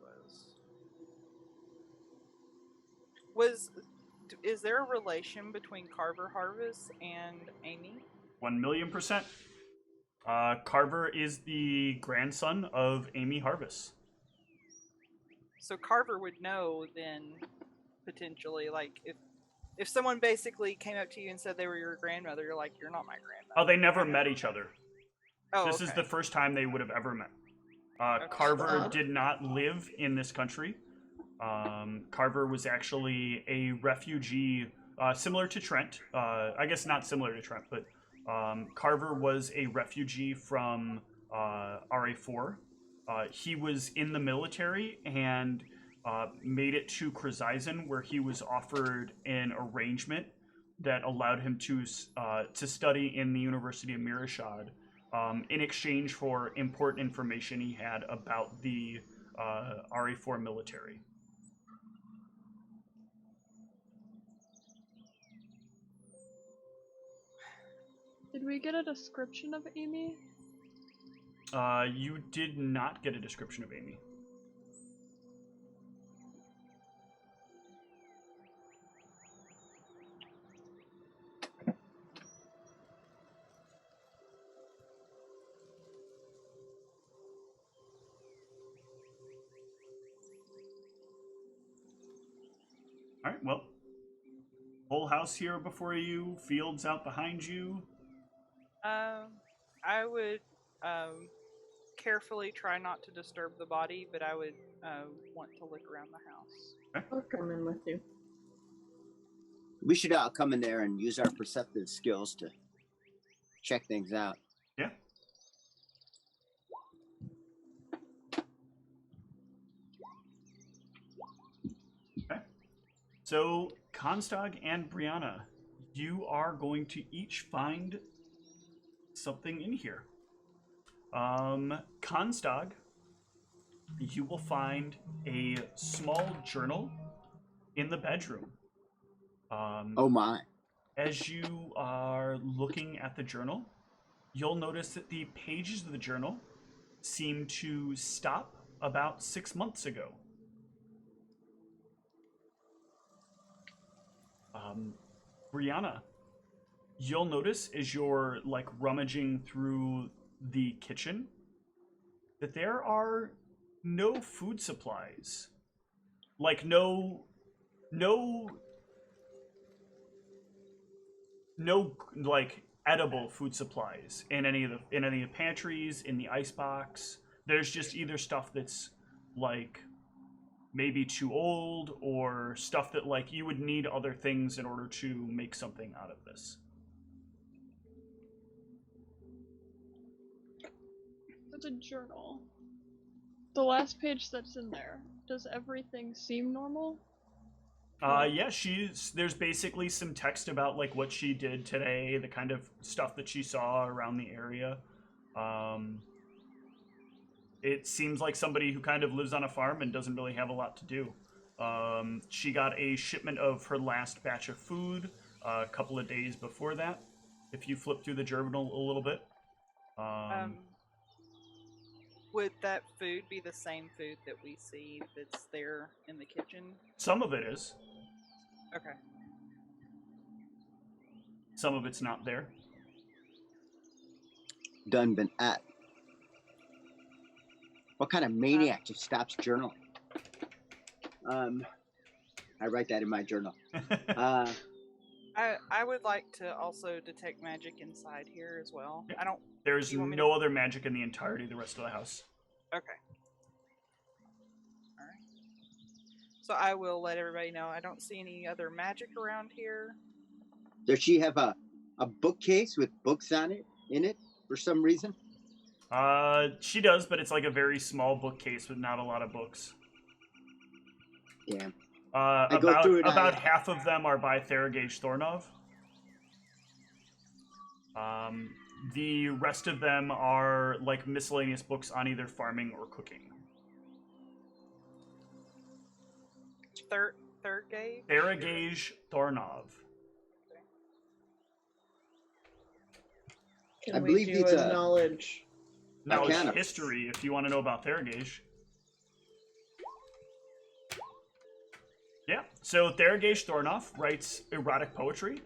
was. Is there a relation between Carver Harvest and Amy?
1,000,000%. Carver is the grandson of Amy Harvest.
So Carver would know then, potentially, like, if someone basically came up to you and said they were your grandmother, you're like, you're not my grandmother.
Oh, they never met each other.
Oh,
This is the first time they would have ever met. Carver did not live in this country. Carver was actually a refugee, similar to Trent. I guess not similar to Trent, but Carver was a refugee from RA4. He was in the military and made it to Kruzaizen, where he was offered an arrangement that allowed him to study in the University of Mearachd in exchange for important information he had about the RA4 military.
Did we get a description of Amy?
You did not get a description of Amy. Alright, well. Whole house here before you, fields out behind you.
I would carefully try not to disturb the body, but I would want to look around the house.
Okay.
I'll come in with you.
We should come in there and use our perceptive skills to check things out.
Yeah. Okay. So, Constag and Brianna, you are going to each find something in here. Constag, you will find a small journal in the bedroom.
Oh my.
As you are looking at the journal, you'll notice that the pages of the journal seem to stop about 6 months ago. Brianna, you'll notice as you're rummaging through the kitchen that there are no food supplies. No edible food supplies in any of the pantries, in the icebox. There's just either stuff that's maybe too old, or stuff that like you would need other things in order to make something out of this.
It's a journal. The last page that's in there. Does everything seem normal?
Yeah, there's basically some text about like what she did today, the kind of stuff that she saw around the area. It seems like somebody who kind of lives on a farm and doesn't really have a lot to do. She got a shipment of her last batch of food a couple of days before that. If you flip through the journal a little bit.
Would that food be the same food that we see that's there in the kitchen?
Some of it is.
Okay.
Some of it's not there.
Done been at. What kind of maniac just stops journaling? I write that in my journal.
I would like to also detect magic inside here as well.
Yeah.
I don't.
There's no other magic in the entirety of the rest of the house.
Okay. All right. So I will let everybody know I don't see any other magic around here.
Does she have a bookcase with books on it in it for some reason?
She does, but it's like a very small bookcase with not a lot of books.
Damn.
About half of them are by Theragage Thornov. The rest of them are like miscellaneous books on either farming or cooking.
Third gauge?
Theragage Thornov.
Can
I
we
believe
do
it's
a
a-
knowledge?
Now it's
Arcana.
history if you want to know about Theragage. Yeah, so Theragage Thornov writes erotic poetry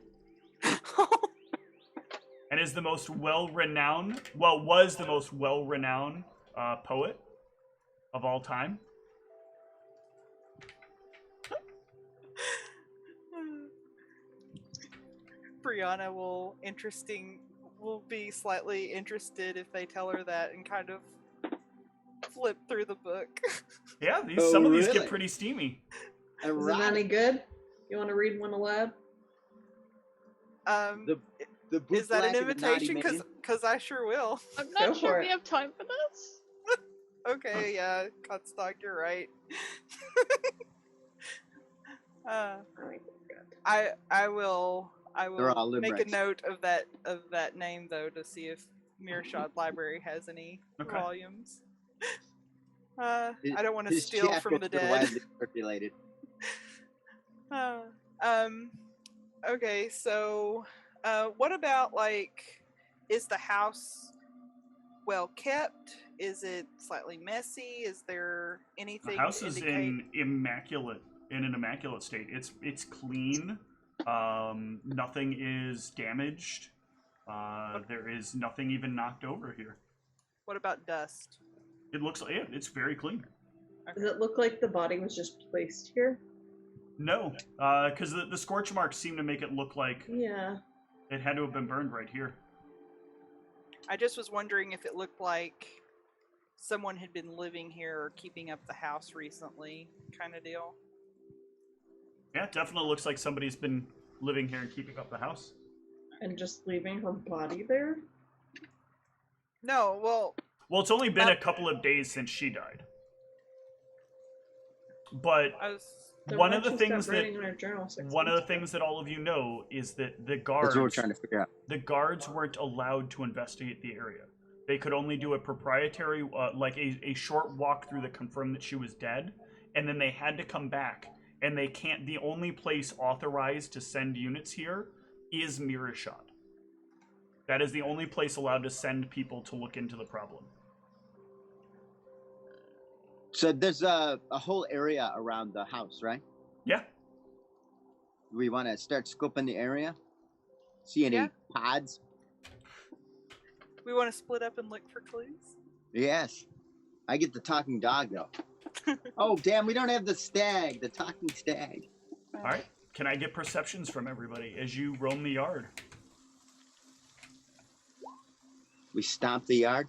and is the most well-renowned, was the most well-renowned poet of all time.
Brianna will be slightly interested if they tell her that and kind of flip through the book.
Yeah,
Oh,
some of these
really?
get pretty steamy.
Is it any good? You want to read one aloud?
The book
Is that an
black and the naughty
invitation?
man.
Because I sure will.
I'm
Go
not sure
for
we
it.
have time for this.
Okay, yeah, Cutstock, you're right.
Oh,
I will
They're all
make a
limericks.
note of that name though to see if Mearachd Library has any
Okay.
volumes. I don't want to
His
steal from
chapters
the
are
dead.
widely circulated.
Okay, so what about like, is the house well kept? Is it slightly messy? Is there anything?
The house
to
is
indicate...
in an immaculate state. It's clean. Nothing is damaged. There is nothing even knocked over here.
What about dust?
It looks like it's very clean.
Does it look like the body was just placed here?
No, because the scorch marks seem to make it look like
Yeah.
it had to have been burned right here.
I just was wondering if it looked like someone had been living here or keeping up the house recently, kind of deal.
Yeah, it definitely looks like somebody's been living here and keeping up the house.
And just leaving her body there?
No, well,
Well, it's only been a couple of days since she died. But
I was.
Then
one
why
of the
she's got
things that
writing in her journal 6
one of the
months ago?
things that all of you know is that the
That's what we're
guards
trying to figure out.
the guards weren't allowed to investigate the area. They could only do a proprietary, like a short walk through to confirm that she was dead, and then they had to come back. And they can't. The only place authorized to send units here is Mearachd. That is the only place allowed to send people to look into the problem.
So there's a whole area around the house, right?
Yeah.
We want to start scoping the area. See any
Yeah.
pods?
We want to split up and look for clues.
Yes. I get the talking dog though. Oh damn! We don't have the stag, the talking stag.
All right. Can I get perceptions from everybody as you roam the yard?
We stomp the yard.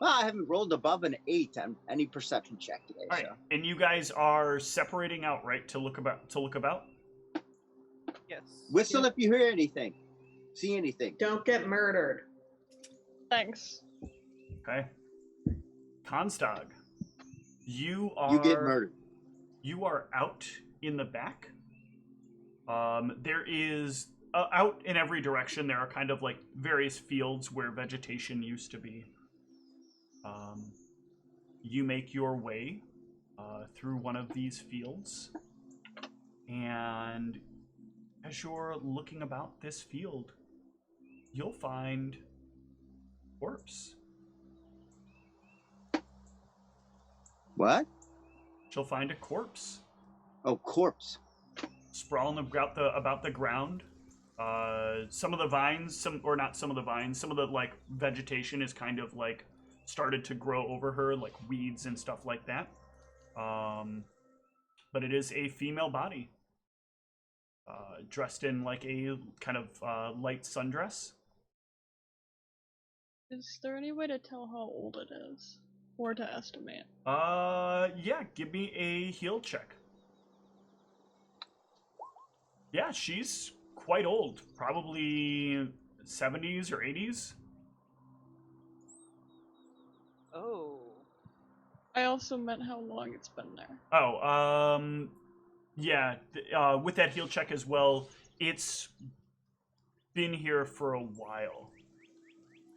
Well, I haven't rolled above an 8 on any perception check today.
All right,
So.
and you guys are separating out, right, to look about.
Yes.
Whistle if you hear anything, see anything.
Don't get murdered.
Thanks.
Okay. Constag, you
get murdered.
You are out in the back. There is out in every direction. There are kind of like various fields where vegetation used to be. You make your way through one of these fields, and as you're looking about this field, you'll find corpse.
What?
She'll find a corpse.
Oh, corpse.
Sprawling about the ground. Some of the vines, some of the like vegetation is kind of like started to grow over her, like weeds and stuff like that. But it is a female body, dressed in like a kind of light sundress.
Is there any way to tell how old it is? Or to estimate?
Yeah, give me a heal check. Yeah, she's quite old. Probably 70s or 80s.
Oh.
I also meant how long it's been there.
Oh, yeah, with that heal check as well, it's been here for a while.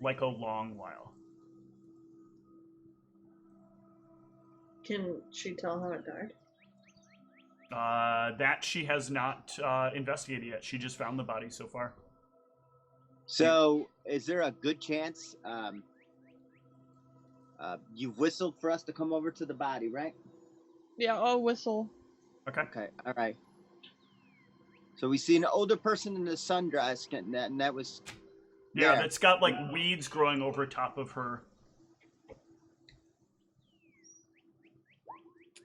Like a long while.
Can she tell how it died?
That she has not investigated yet. She just found the body so far.
So, is there a good chance you've whistled for us to come over to the body, right?
Yeah, I'll whistle.
Okay.
Okay, all right. So we see an older person in the sundress, and that was...
Yeah,
there.
that's got like weeds growing over top of her.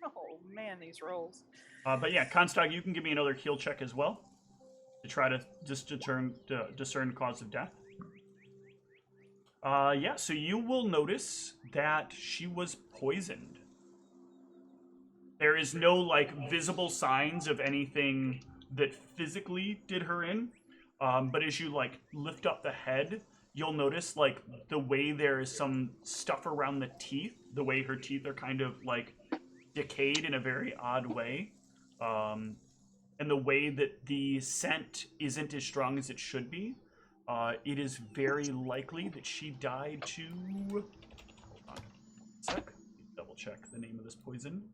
Oh man, these rolls.
But yeah, Constag, you can give me another heal check as well to try to just discern cause of death. Yeah, so you will notice that she was poisoned. There is no like visible signs of anything that physically did her in, but as you like lift up the head, you'll notice like the way there is some stuff around the teeth, the way her teeth are kind of like decayed in a very odd way, and the way that the scent isn't as strong as it should be. It is very likely that she died to... Hold on a sec. Double check the name of this poison.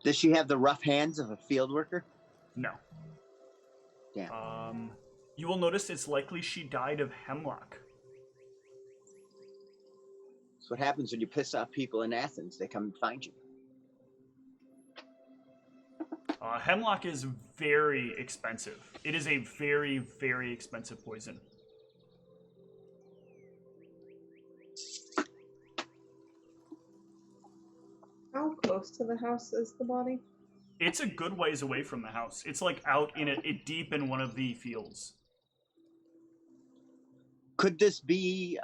Does she have the rough hands of a field worker?
No.
Damn.
You will notice it's likely she died of hemlock.
That's what happens when you piss off people in Athens. They come and find you.
Hemlock is very expensive. It is a very, very expensive poison.
How close to the house is the body?
It's a good ways away from the house. It's like out in it deep in one of the fields.
Could this be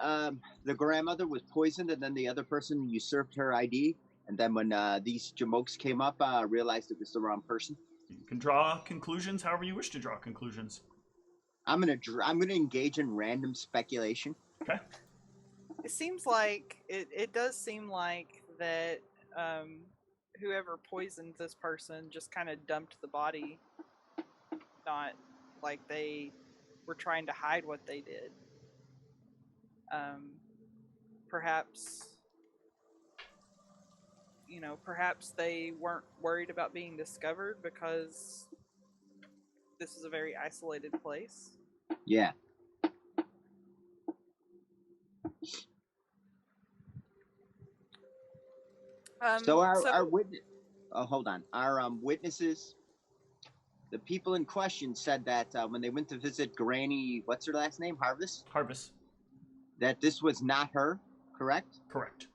the grandmother was poisoned and then the other person usurped her ID? And then when these jamokes came up, realized it was the wrong person?
You can draw conclusions however you wish to draw conclusions.
I'm gonna engage in random speculation.
Okay.
It seems like it does seem like that whoever poisoned this person just kind of dumped the body, not like they were trying to hide what they did. Perhaps they weren't worried about being discovered because this is a very isolated place.
Yeah. So our witness. Oh, hold on. Our witnesses the people in question said that when they went to visit Granny, what's her last name? Harvest?
Harvest.
That this was not her, correct?
Correct.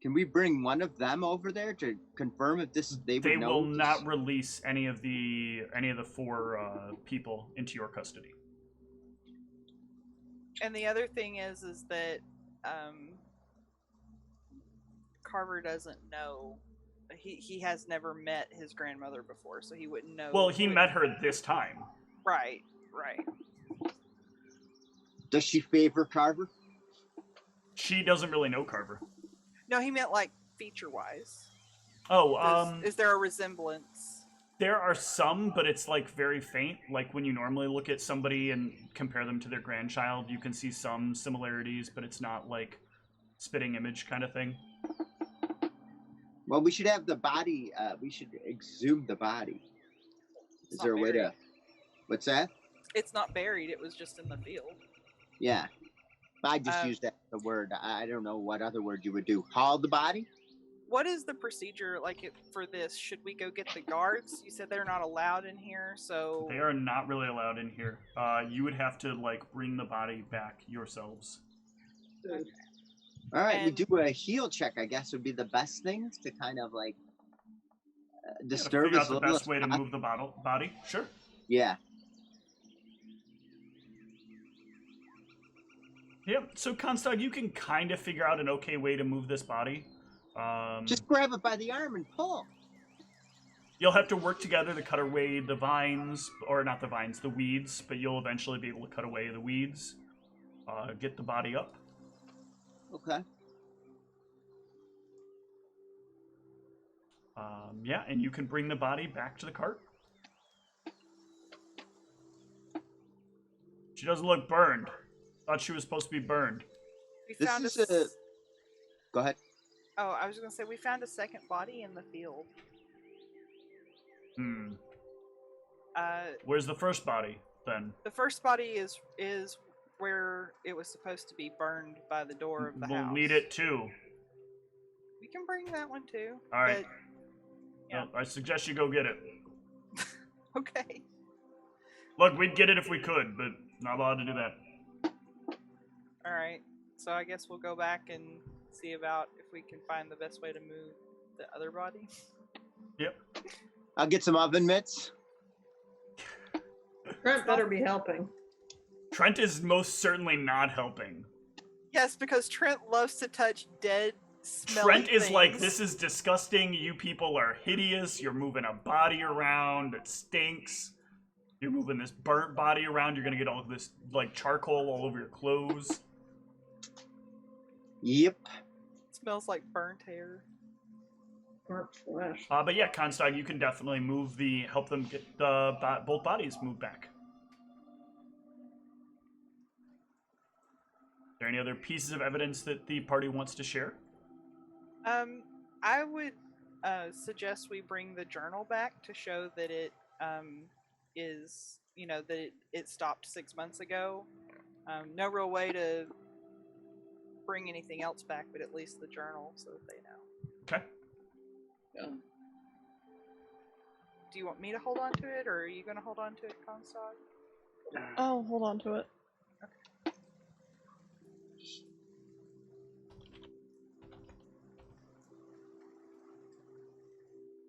Can we bring one of them over there to confirm if this they would know?
Will not release any of the 4 people into your custody.
And the other thing is that Carver doesn't know. He has never met his grandmother before, so he wouldn't know.
Well, he met her this time.
Right.
Does she favor Carver?
She doesn't really know Carver.
No, he meant like feature-wise.
Oh,
is there a resemblance?
There are some, but it's like very faint. Like when you normally look at somebody and compare them to their grandchild, you can see some similarities, but it's not like spitting image kind of thing.
Well, we should have the body. We should exhume the body. Is there a way to? What's that?
It's not buried. It was just in the field.
Yeah, I just used that the word. I don't know what other word you would do. Haul the body.
What is the procedure like for this? Should we go get the guards? You said they're not allowed in here, so
they are not really allowed in here. You would have to like bring the body back yourselves.
Okay.
All right, we do a heal check. I guess would be the best thing to kind of like disturb
us.
The
best way to move the body. Sure.
Yeah.
Yep. So Constog, you can kind of figure out an okay way to move this body.
Just grab it by the arm and pull.
You'll have to work together to cut away the vines, or not the vines, the weeds, but you'll eventually be able to cut away the weeds. Get the body up.
Okay.
Yeah, and you can bring the body back to the cart. She doesn't look burned. Thought she was supposed to be burned.
Go ahead.
Oh, I was going to say, we found a second body in the field.
Where's the first body, then?
The first body is where it was supposed to be burned by the door of the house.
We'll need it, too.
We can bring that one, too.
All right.
But, yeah.
Well, I suggest you go get it.
Okay.
Look, we'd get it if we could, but not allowed to do that.
All right. So I guess we'll go back and see about if we can find the best way to move the other body.
Yep.
I'll get some oven mitts.
Trent better be helping.
Trent is most certainly not helping.
Yes, because Trent loves to touch dead, smelly
Trent is
things.
like, this is disgusting. You people are hideous. You're moving a body around. It stinks. You're moving this burnt body around. You're going to get all this like charcoal all over your clothes.
Yep.
It smells like burnt hair.
Burnt flesh.
But yeah, Constag, you can definitely help them get both bodies moved back. Are there any other pieces of evidence that the party wants to share?
I would suggest we bring the journal back to show that it is, that it stopped 6 months ago. No real way to bring anything else back, but at least the journal so that they know.
Okay.
Yeah.
Do you want me to hold on to it, or are you going to hold on to it, Comstock?
I'll hold on to it.
Okay.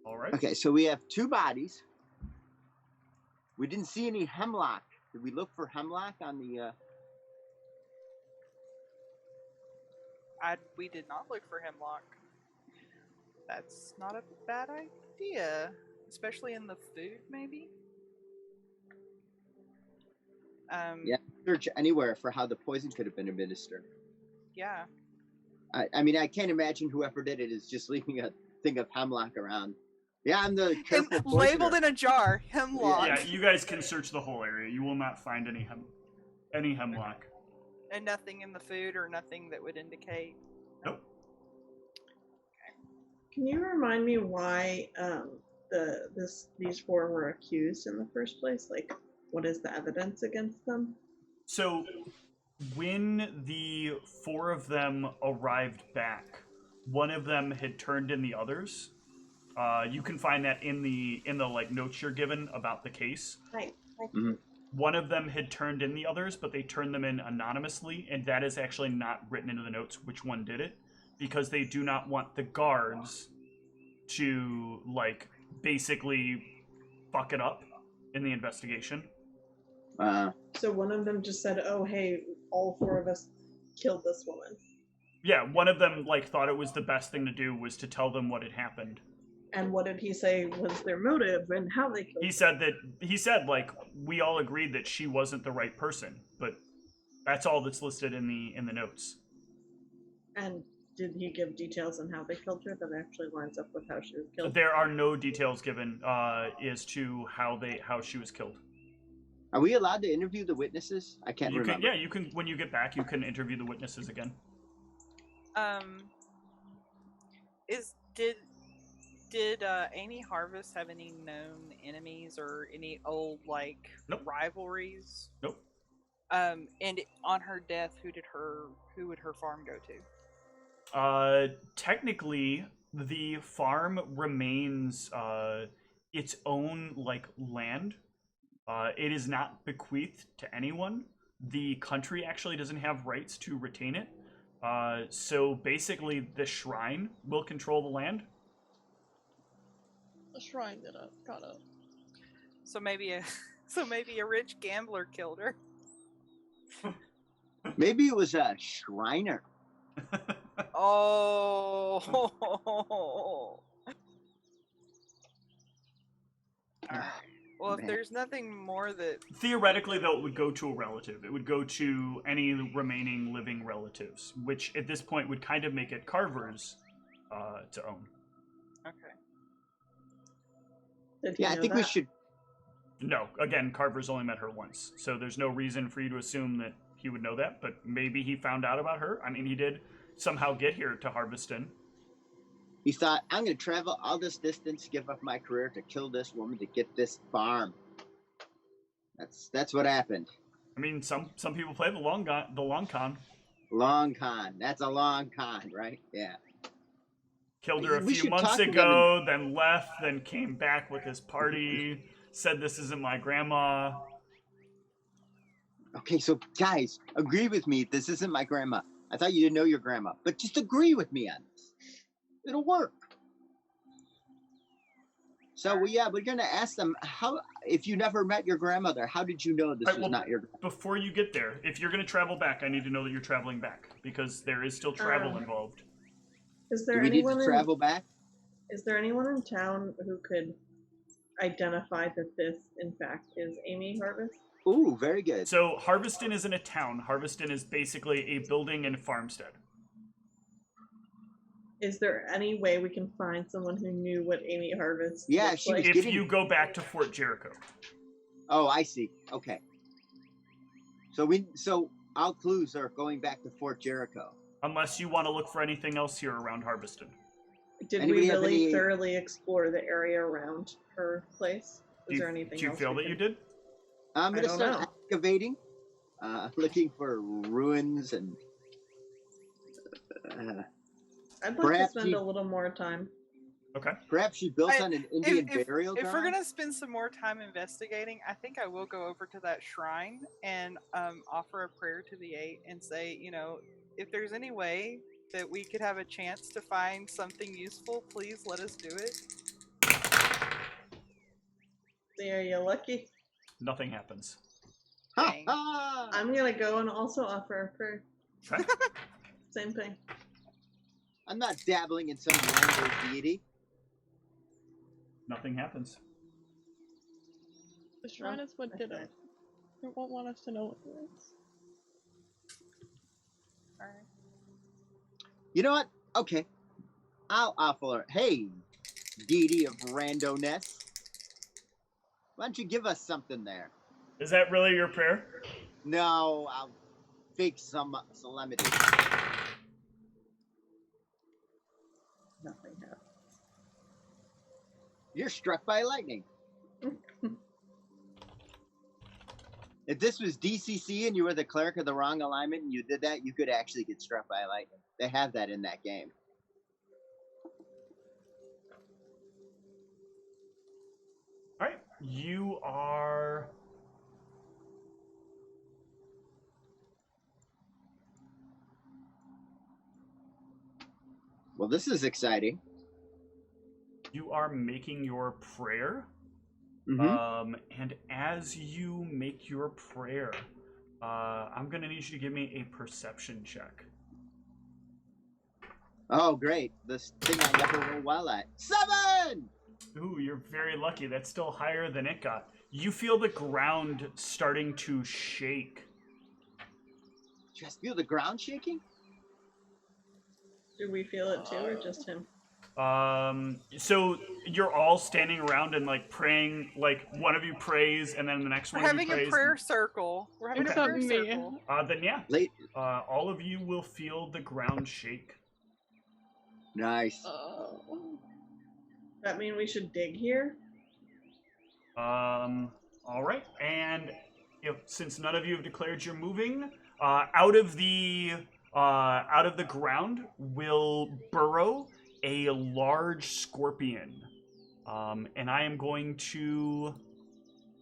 All right.
Okay, so we have 2 bodies. We didn't see any hemlock. Did we look for hemlock on the...
We did not look for hemlock. That's not a bad idea. Especially in the food, maybe?
Yeah, search anywhere for how the poison could have been administered.
Yeah.
I mean, I can't imagine whoever did it is just leaving a thing of hemlock around. Yeah, I'm the careful
And labeled in a jar, hemlock.
Yeah, you guys can search the whole area. You will not find any hemlock.
And nothing in the food or nothing that would indicate.
Nope.
Can you remind me why these 4 were accused in the first place? Like, what is the evidence against them?
So, when the 4 of them arrived back, one of them had turned in the others, You can find that in the like notes you're given about the case.
Right.
One of them had turned in the others, but they turned them in anonymously, and that is actually not written into the notes which one did it, because they do not want the guards to, like, basically fuck it up in the investigation.
So one of them just said, "Oh, hey, all 4 of us killed this woman."
Yeah, one of them, like, thought it was the best thing to do was to tell them what had happened.
And what did he say was their motive and how they killed her?
He said, like, we all agreed that she wasn't the right person, but that's all that's listed in the notes.
And did he give details on how they killed her that actually lines up with how she was killed?
There are no details given as to how she was killed.
Are we allowed to interview the witnesses? I can't remember.
You can. When you get back, you can interview the witnesses again.
Did Amy Harvest have any known enemies or any old
Nope.
rivalries?
Nope.
And on her death, who would her farm go to?
Technically, the farm remains its own land. It is not bequeathed to anyone. The country actually doesn't have rights to retain it. So basically, the shrine will control the land.
The shrine did it. Got it.
So maybe a rich gambler killed her.
Maybe it was a Shriner.
Oh. Alright. Well, if there's nothing more that...
Theoretically, though, it would go to a relative. It would go to any remaining living relatives, which at this point would kind of make it Carver's to own.
Okay.
Yeah, I think we should...
No, again, Carver's only met her once, so there's no reason for you to assume that he would know that, but maybe he found out about her. I mean, he did somehow get here to Harveston.
He thought, I'm going to travel all this distance, give up my career to kill this woman to get this farm. That's what happened.
I mean, some people play the long con.
Long con. That's a long con, right? Yeah.
Killed her a few months ago, then left, then came back with his party, said this isn't my grandma.
Okay, so guys, agree with me. This isn't my grandma. I thought you didn't know your grandma, but just agree with me on this. It'll work. So we're gonna ask them how. If you never met your grandmother, how did you know this was not your grandma?
Before you get there, if you're gonna travel back, I need to know that you're traveling back because there is still travel involved.
Is there
Do we need to travel back?
Is there anyone in town who could identify that this, in fact, is Amy Harvest?
Ooh, very good.
So Harveston isn't a town. Harveston is basically a building and farmstead.
Is there any way we can find someone who knew what Amy Harvest
Yeah,
looked
she was
like?
If you go back to Fort Jericho.
Oh, I see. Okay. So our clues are going back to Fort Jericho.
Unless you want to look for anything else here around Harveston.
Did
Anybody
we
have
really
any-
thoroughly explore the area around her place? Is there anything else?
Do you feel that you did?
I'm going to
I don't
start
know.
excavating, looking for ruins and...
I'd like to
Perhaps
spend
you-
a little more time.
Okay.
perhaps she built on an Indian burial
If we're
ground?
gonna spend some more time investigating, I think I will go over to that shrine and offer a prayer to the eight and say, if there's any way that we could have a chance to find something useful, please let us do it.
See, are you lucky?
Nothing happens.
Dang.
I'm gonna go and also offer a prayer.
Okay.
Same thing.
I'm not dabbling in some random deity.
Nothing happens.
The shrine is what did it. They won't want us to know what it is.
Alright.
You know what? Okay. I'll offer. Hey, deity of randomness. Why don't you give us something there?
Is that really your prayer?
No, I'll fake some solemnity.
Nothing happened.
You're struck by lightning. If this was DCC and you were the cleric of the wrong alignment and you did that, you could actually get struck by lightning. They have that in that game.
you are...
Well, this is exciting.
You are making your prayer.
Mm-hmm.
And as you make your prayer, I'm going to need you to give me a perception check.
Oh, great. This thing I never roll well at. 7!
Ooh, you're very lucky. That's still higher than it got. You feel the ground starting to shake.
Do you guys feel the ground shaking?
Do we feel it too, or just him?
So you're all standing around and like praying, like one of you prays and then the next
We're
one of you
having
prays.
a prayer circle. We're having
Except
a prayer
me.
circle.
Then yeah,
Late.
all of you will feel the ground shake.
Nice.
That mean we should dig here?
All right, and since none of you have declared you're moving, out of the ground will burrow a large scorpion, and I am going to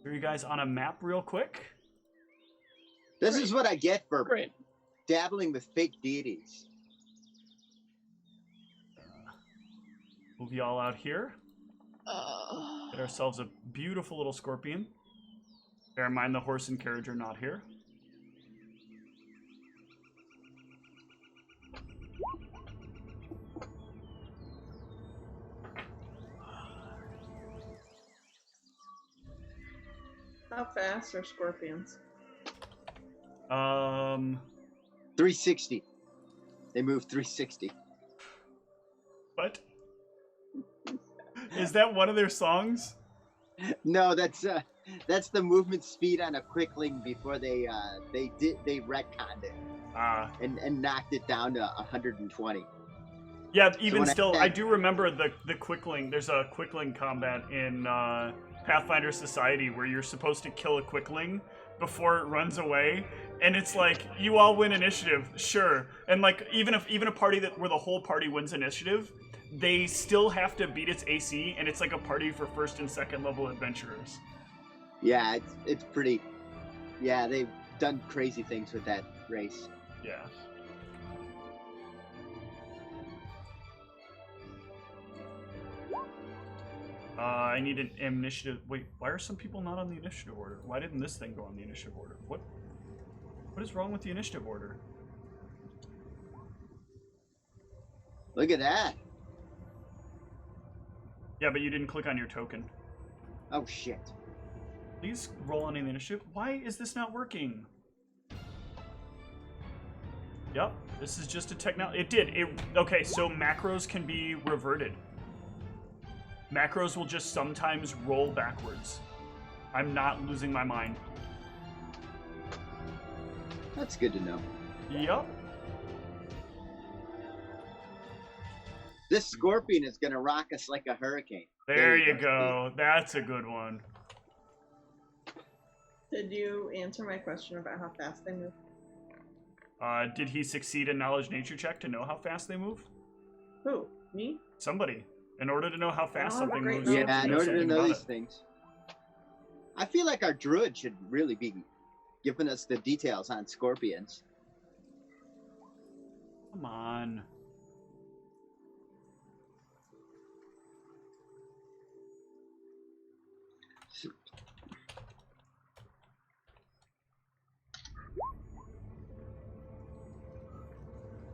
show you guys on a map real quick.
This is what I get for
Great.
dabbling with fake deities.
Move you all out here. Get ourselves a beautiful little scorpion. Bear in mind the horse and carriage are not here.
How fast are scorpions?
360. They move 360.
What? Is that one of their songs?
No, that's the movement speed on a quickling before they retconned it and knocked it down to 120.
Yeah, even
So
still, I do remember the quickling. There's a quickling combat in Pathfinder Society where you're supposed to kill a quickling before it runs away, and it's like you all win initiative, sure, and like even a party where the whole party wins initiative, they still have to beat its AC, and it's like a party for first and second level adventurers.
Yeah, it's pretty. Yeah, they've done crazy things with that race.
Yeah. I need an initiative. Wait, why are some people not on the initiative order? Why didn't this thing go on the initiative order? What is wrong with the initiative order?
Look at that.
Yeah, but you didn't click on your token.
Oh shit.
Please roll on the initiative. Why is this not working? Yep, this is just a technology. It did. Okay, so macros can be reverted. Macros will just sometimes roll backwards. I'm not losing my mind.
That's good to know.
Yep.
This scorpion is gonna rock us like a hurricane.
There you go. That's a good one.
Did you answer my question about how fast they move?
Did he succeed in knowledge nature check to know how fast they move?
Who? Me?
Somebody. In order to know how fast
I don't have a
something
great
moves, you have
Yeah,
to
in
know
order to
something
know
about
these
it.
things. I feel like our druid should really be giving us the details on scorpions.
Come on.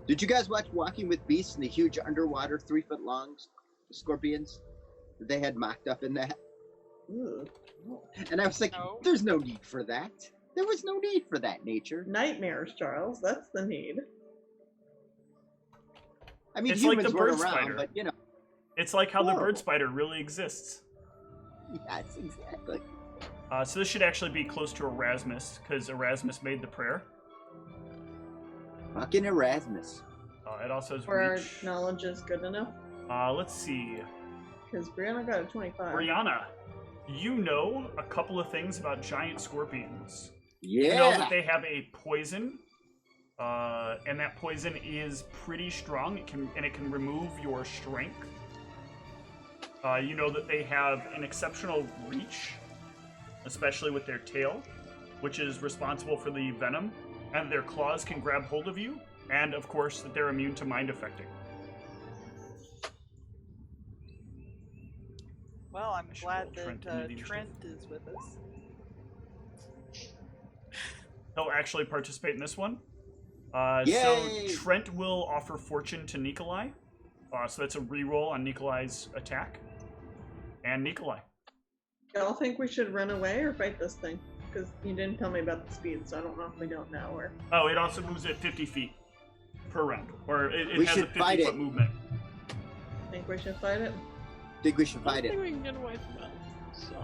Did you guys watch Walking with Beasts and the huge underwater 3-foot-long scorpions that they had mocked up in that?
Ooh.
And I was like,
No.
there's no need for that. There was no need for that, nature.
Nightmares, Charles. That's the need.
I mean,
It's like
humans
the
weren't
bird
around,
spider.
but you know.
It's like how the bird
Horrible.
spider really exists.
Yes, exactly.
So this should actually be close to Erasmus, because Erasmus made the prayer.
Fucking Erasmus.
It also has
Or our
reach.
knowledge is good enough?
Let's see.
Because Brianna got a 25.
Brianna, you know a couple of things about giant scorpions.
Yeah.
You know that they have a poison, and that poison is pretty strong. It can remove your strength. You know that they have an exceptional reach, especially with their tail, which is responsible for the venom, and their claws can grab hold of you, and of course that they're immune to mind affecting.
Well, I'm
should
glad
roll Trent
that
into the
Trent is with us.
He'll actually participate in this one.
Yay!
So Trent will offer fortune to Nikolai. So that's a reroll on Nikolai's attack. And Nikolai.
Y'all think we should run away or fight this thing? Because you didn't tell me about the speed, so I don't know if we don't know or.
Oh, it also moves at 50 feet per round. Or it
We
has a
should fight
50-foot
it.
movement.
Think we should fight it?
Think we should
I
fight
don't
it.
think we can get away from it. So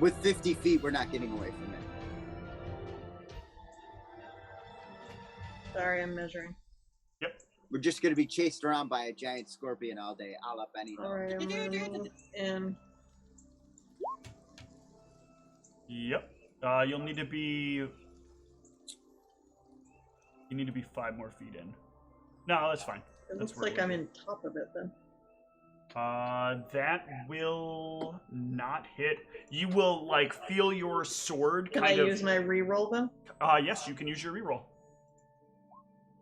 With 50 feet, we're not getting away from it.
Sorry, I'm measuring.
Yep.
We're just going to be chased around by a giant scorpion all day, a la Benny Hill.
Alright, I'm gonna move in.
Yep. You'll need to be... You need to be 5 more feet in. No, that's fine.
It
That's
looks
where
like
we're
I'm in top of it then.
That will not hit. You will, like, feel your sword
Can
kind
I
of...
use my reroll then?
Yes, you can use your reroll.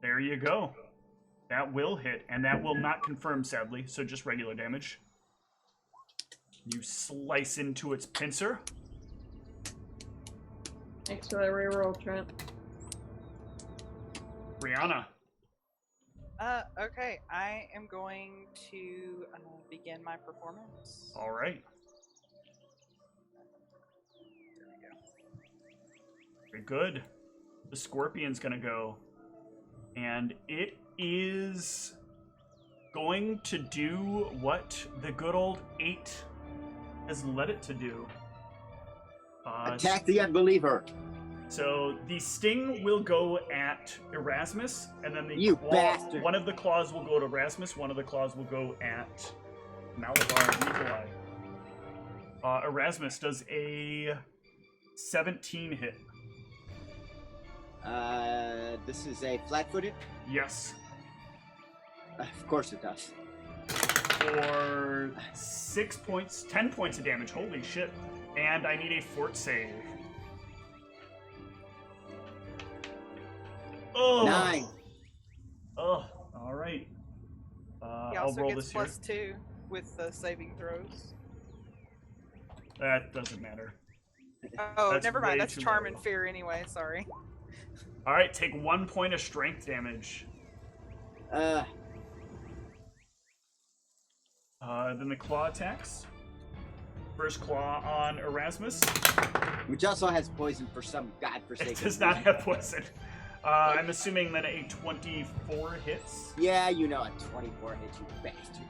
There you go. That will hit, and that will not confirm, sadly, so just regular damage. You slice into its pincer.
Thanks for that reroll, Trent.
Brianna.
Okay, I am going to begin my performance.
All right.
There we go.
Very good. The scorpion's gonna go. And it is going to do what the good old 8 has led it to do.
Attack the unbeliever.
So the sting will go at Erasmus, and then the
You bastard.
one of the claws will go to Erasmus, one of the claws will go at Malabar and Nikolai. Erasmus does a 17 hit.
This is a flat-footed?
Yes.
Of course it does.
For 10 points of damage. Holy shit. And I need a fort save. Oh!
9.
Oh, alright.
He
I'll
also
roll
gets
this here.
+2 with the saving throws.
That doesn't matter.
Oh,
That's
never
way
mind. That's
too
charm
low.
and fear anyway. Sorry.
Alright, take 1 point of strength damage. Then the claw attacks. First claw on Erasmus.
Which also has poison for some godforsaken
It does not
reason.
have poison. I'm assuming that a 24 hits.
Yeah, you know, a 24 hits, you bastard.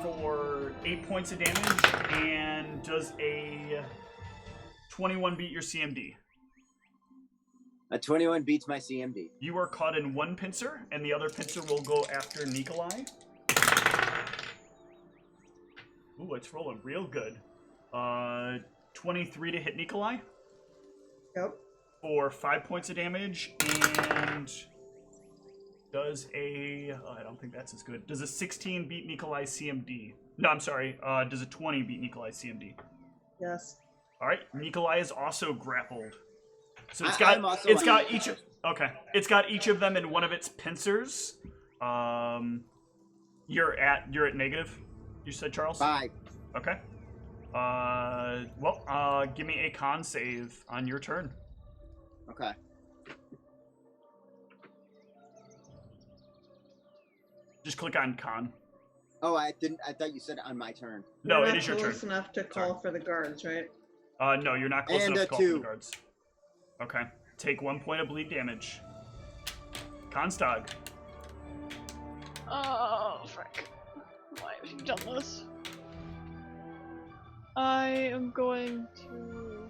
For 8 points of damage, and does a 21 beat your CMD.
A 21 beats my CMD.
You are caught in one pincer, and the other pincer will go after Nikolai. Ooh, it's rolling real good. 23 to hit Nikolai
Yep.
for 5 points of damage, and does a... I don't think that's as good. Does a 16 beat Nikolai's CMD? No, I'm sorry. Does a 20 beat Nikolai's CMD?
Yes.
All right, Nikolai is also grappled. So it's
I'm
got
also
it's
on
got
the
each of, okay. It's got each of them in one of its pincers. You're at negative. You said, Charles?
5.
Okay. Give me a con save on your turn.
Okay.
Just click on con.
Oh, I didn't. I thought you said on my turn.
No,
We're
it
not
is your
close
turn.
enough to call for the guards, right?
No, you're not close
And
enough
a
to call for the
2.
guards. Okay. Take 1 point of bleed damage. Constog.
oh frick. Why have you done this? I am going to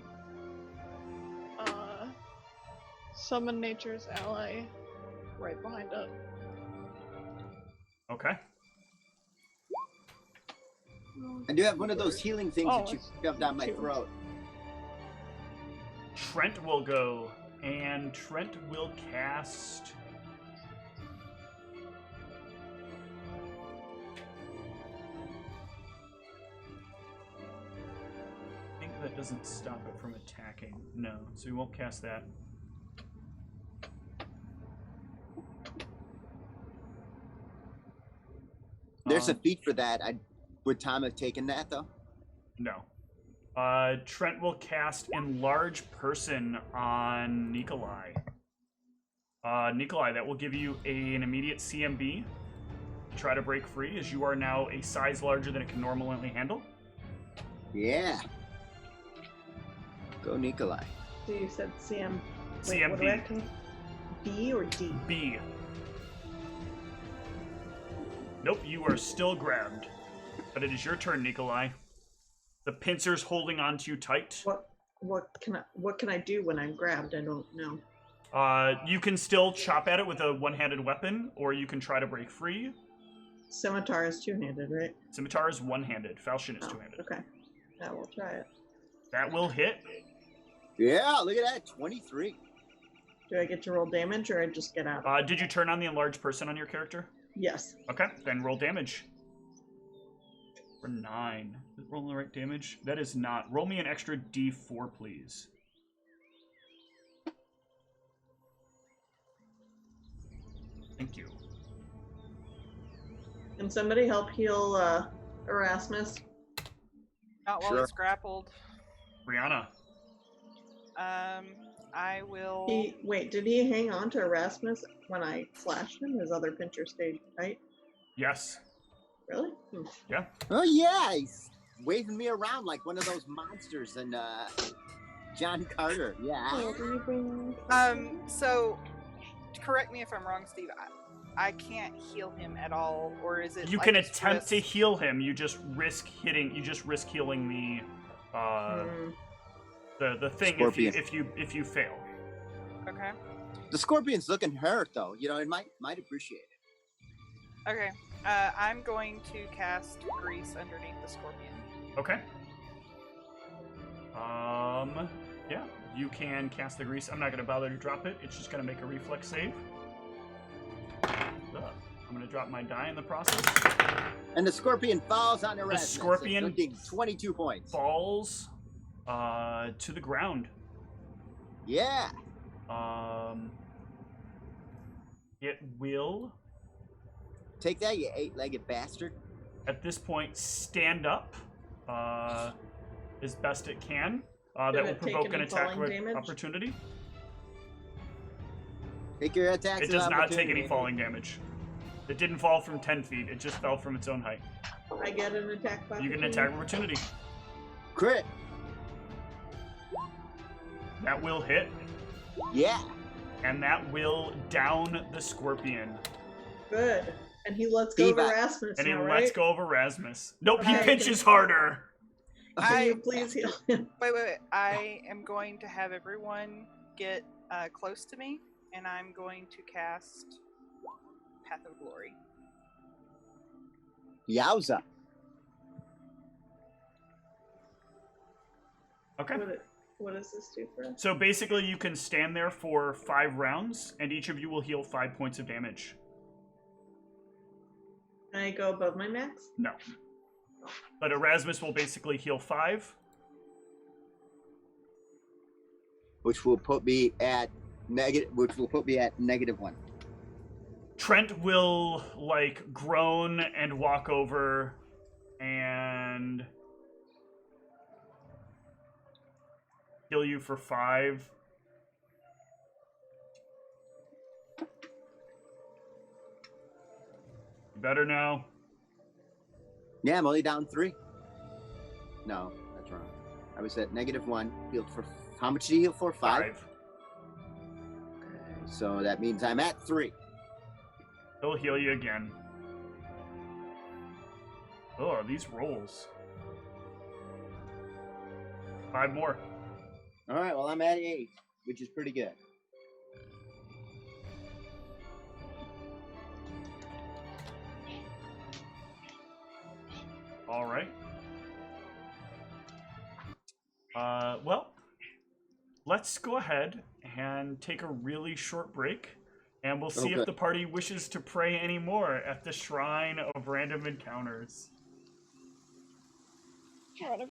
summon Nature's Ally right behind it.
Okay.
I do have one of those healing things
Oh,
that you
it's
shoved down my
2.
throat.
Trent will go, and Trent will cast... doesn't stop it from attacking. No, so we won't cast that.
There's a feat for that. Would Tom have taken that though?
No. Trent will cast Enlarge Person on Nikolai. Nikolai, that will give you an immediate CMB. Try to break free, as you are now a size larger than it can normally handle.
Yeah. Go Nikolai.
So you said CM. Wait,
CMB.
what do I have to- B or D?
B. Nope, you are still grabbed. But it is your turn, Nikolai. The pincer's holding onto you tight.
What can I do when I'm grabbed? I don't know.
You can still chop at it with a one-handed weapon, or you can try to break free.
Scimitar is two-handed, right?
Scimitar is one-handed. Falchion is two-handed.
Okay. I will try it.
That will hit.
Yeah, look at that. 23.
Do I get to roll damage, or I just get out?
Did you turn on the enlarged person on your character?
Yes.
Okay, then roll damage. For 9. Is it rolling the right damage? That is not. Roll me an extra D4, please. Thank you.
Can somebody help heal Erasmus?
Not while
Sure.
he's grappled.
Brianna.
I will.
Did he hang on to Erasmus when I slashed him? His other pincher stayed tight?
Yes.
Really?
Yeah.
Oh yeah, he's waving me around like one of those monsters in John Carter. Yeah.
So, correct me if I'm wrong, Steve. I can't heal him at all, or is it?
You
I
can
just
attempt to
risk-
heal him. You just risk hitting. You just risk healing the thing
Scorpion.
if you fail.
Okay.
The scorpion's looking hurt though. You know, it might appreciate it.
Okay. I'm going to cast Grease underneath the scorpion.
Okay. Yeah, you can cast the grease. I'm not going to bother to drop it. It's just going to make a reflex save. I'm going to drop my die in the process.
And the scorpion falls on Erasmus.
The scorpion
looking 22 points.
falls to the ground.
Yeah.
It will,
Take that, you 8-legged bastard.
at this point, stand up as best it can. That
Did
will
it take
provoke an
any
attack
falling damage?
opportunity.
Take your attacks.
It
of
does not take any
opportunity.
falling damage. It didn't fall from 10 feet. It just fell from its own height.
I get an attack of
You get an
opportunity?
attack opportunity.
Crit.
That will hit,
Yeah.
and that will down the scorpion.
Good. And he lets go of
Feedback.
Erasmus
And he
now,
lets
right?
go of Erasmus. Nope, he
Okay.
pinches harder.
Can you please heal him?
Wait. I am going to have everyone get close to me, and I'm going to cast Path of Glory.
Yowza.
Okay.
What does this do for us?
So basically, you can stand there for 5 rounds, and each of you will heal 5 points of damage.
Can I go above my max?
No. But Erasmus will basically heal 5.
Which will put me at -1.
Trent will, like, groan and walk over and heal you for 5. You better now.
Yeah, I'm only down 3. No, that's wrong. I was at -1. Healed for how much did you heal for? 5. Okay, so that means I'm at 3.
He'll heal you again. Oh, these rolls. 5 more.
All right, well I'm at 8, which is pretty good.
All right. Well, let's go ahead and take a really short break, and we'll see if
Okay.
the party wishes to pray anymore at the Shrine of Random Encounters.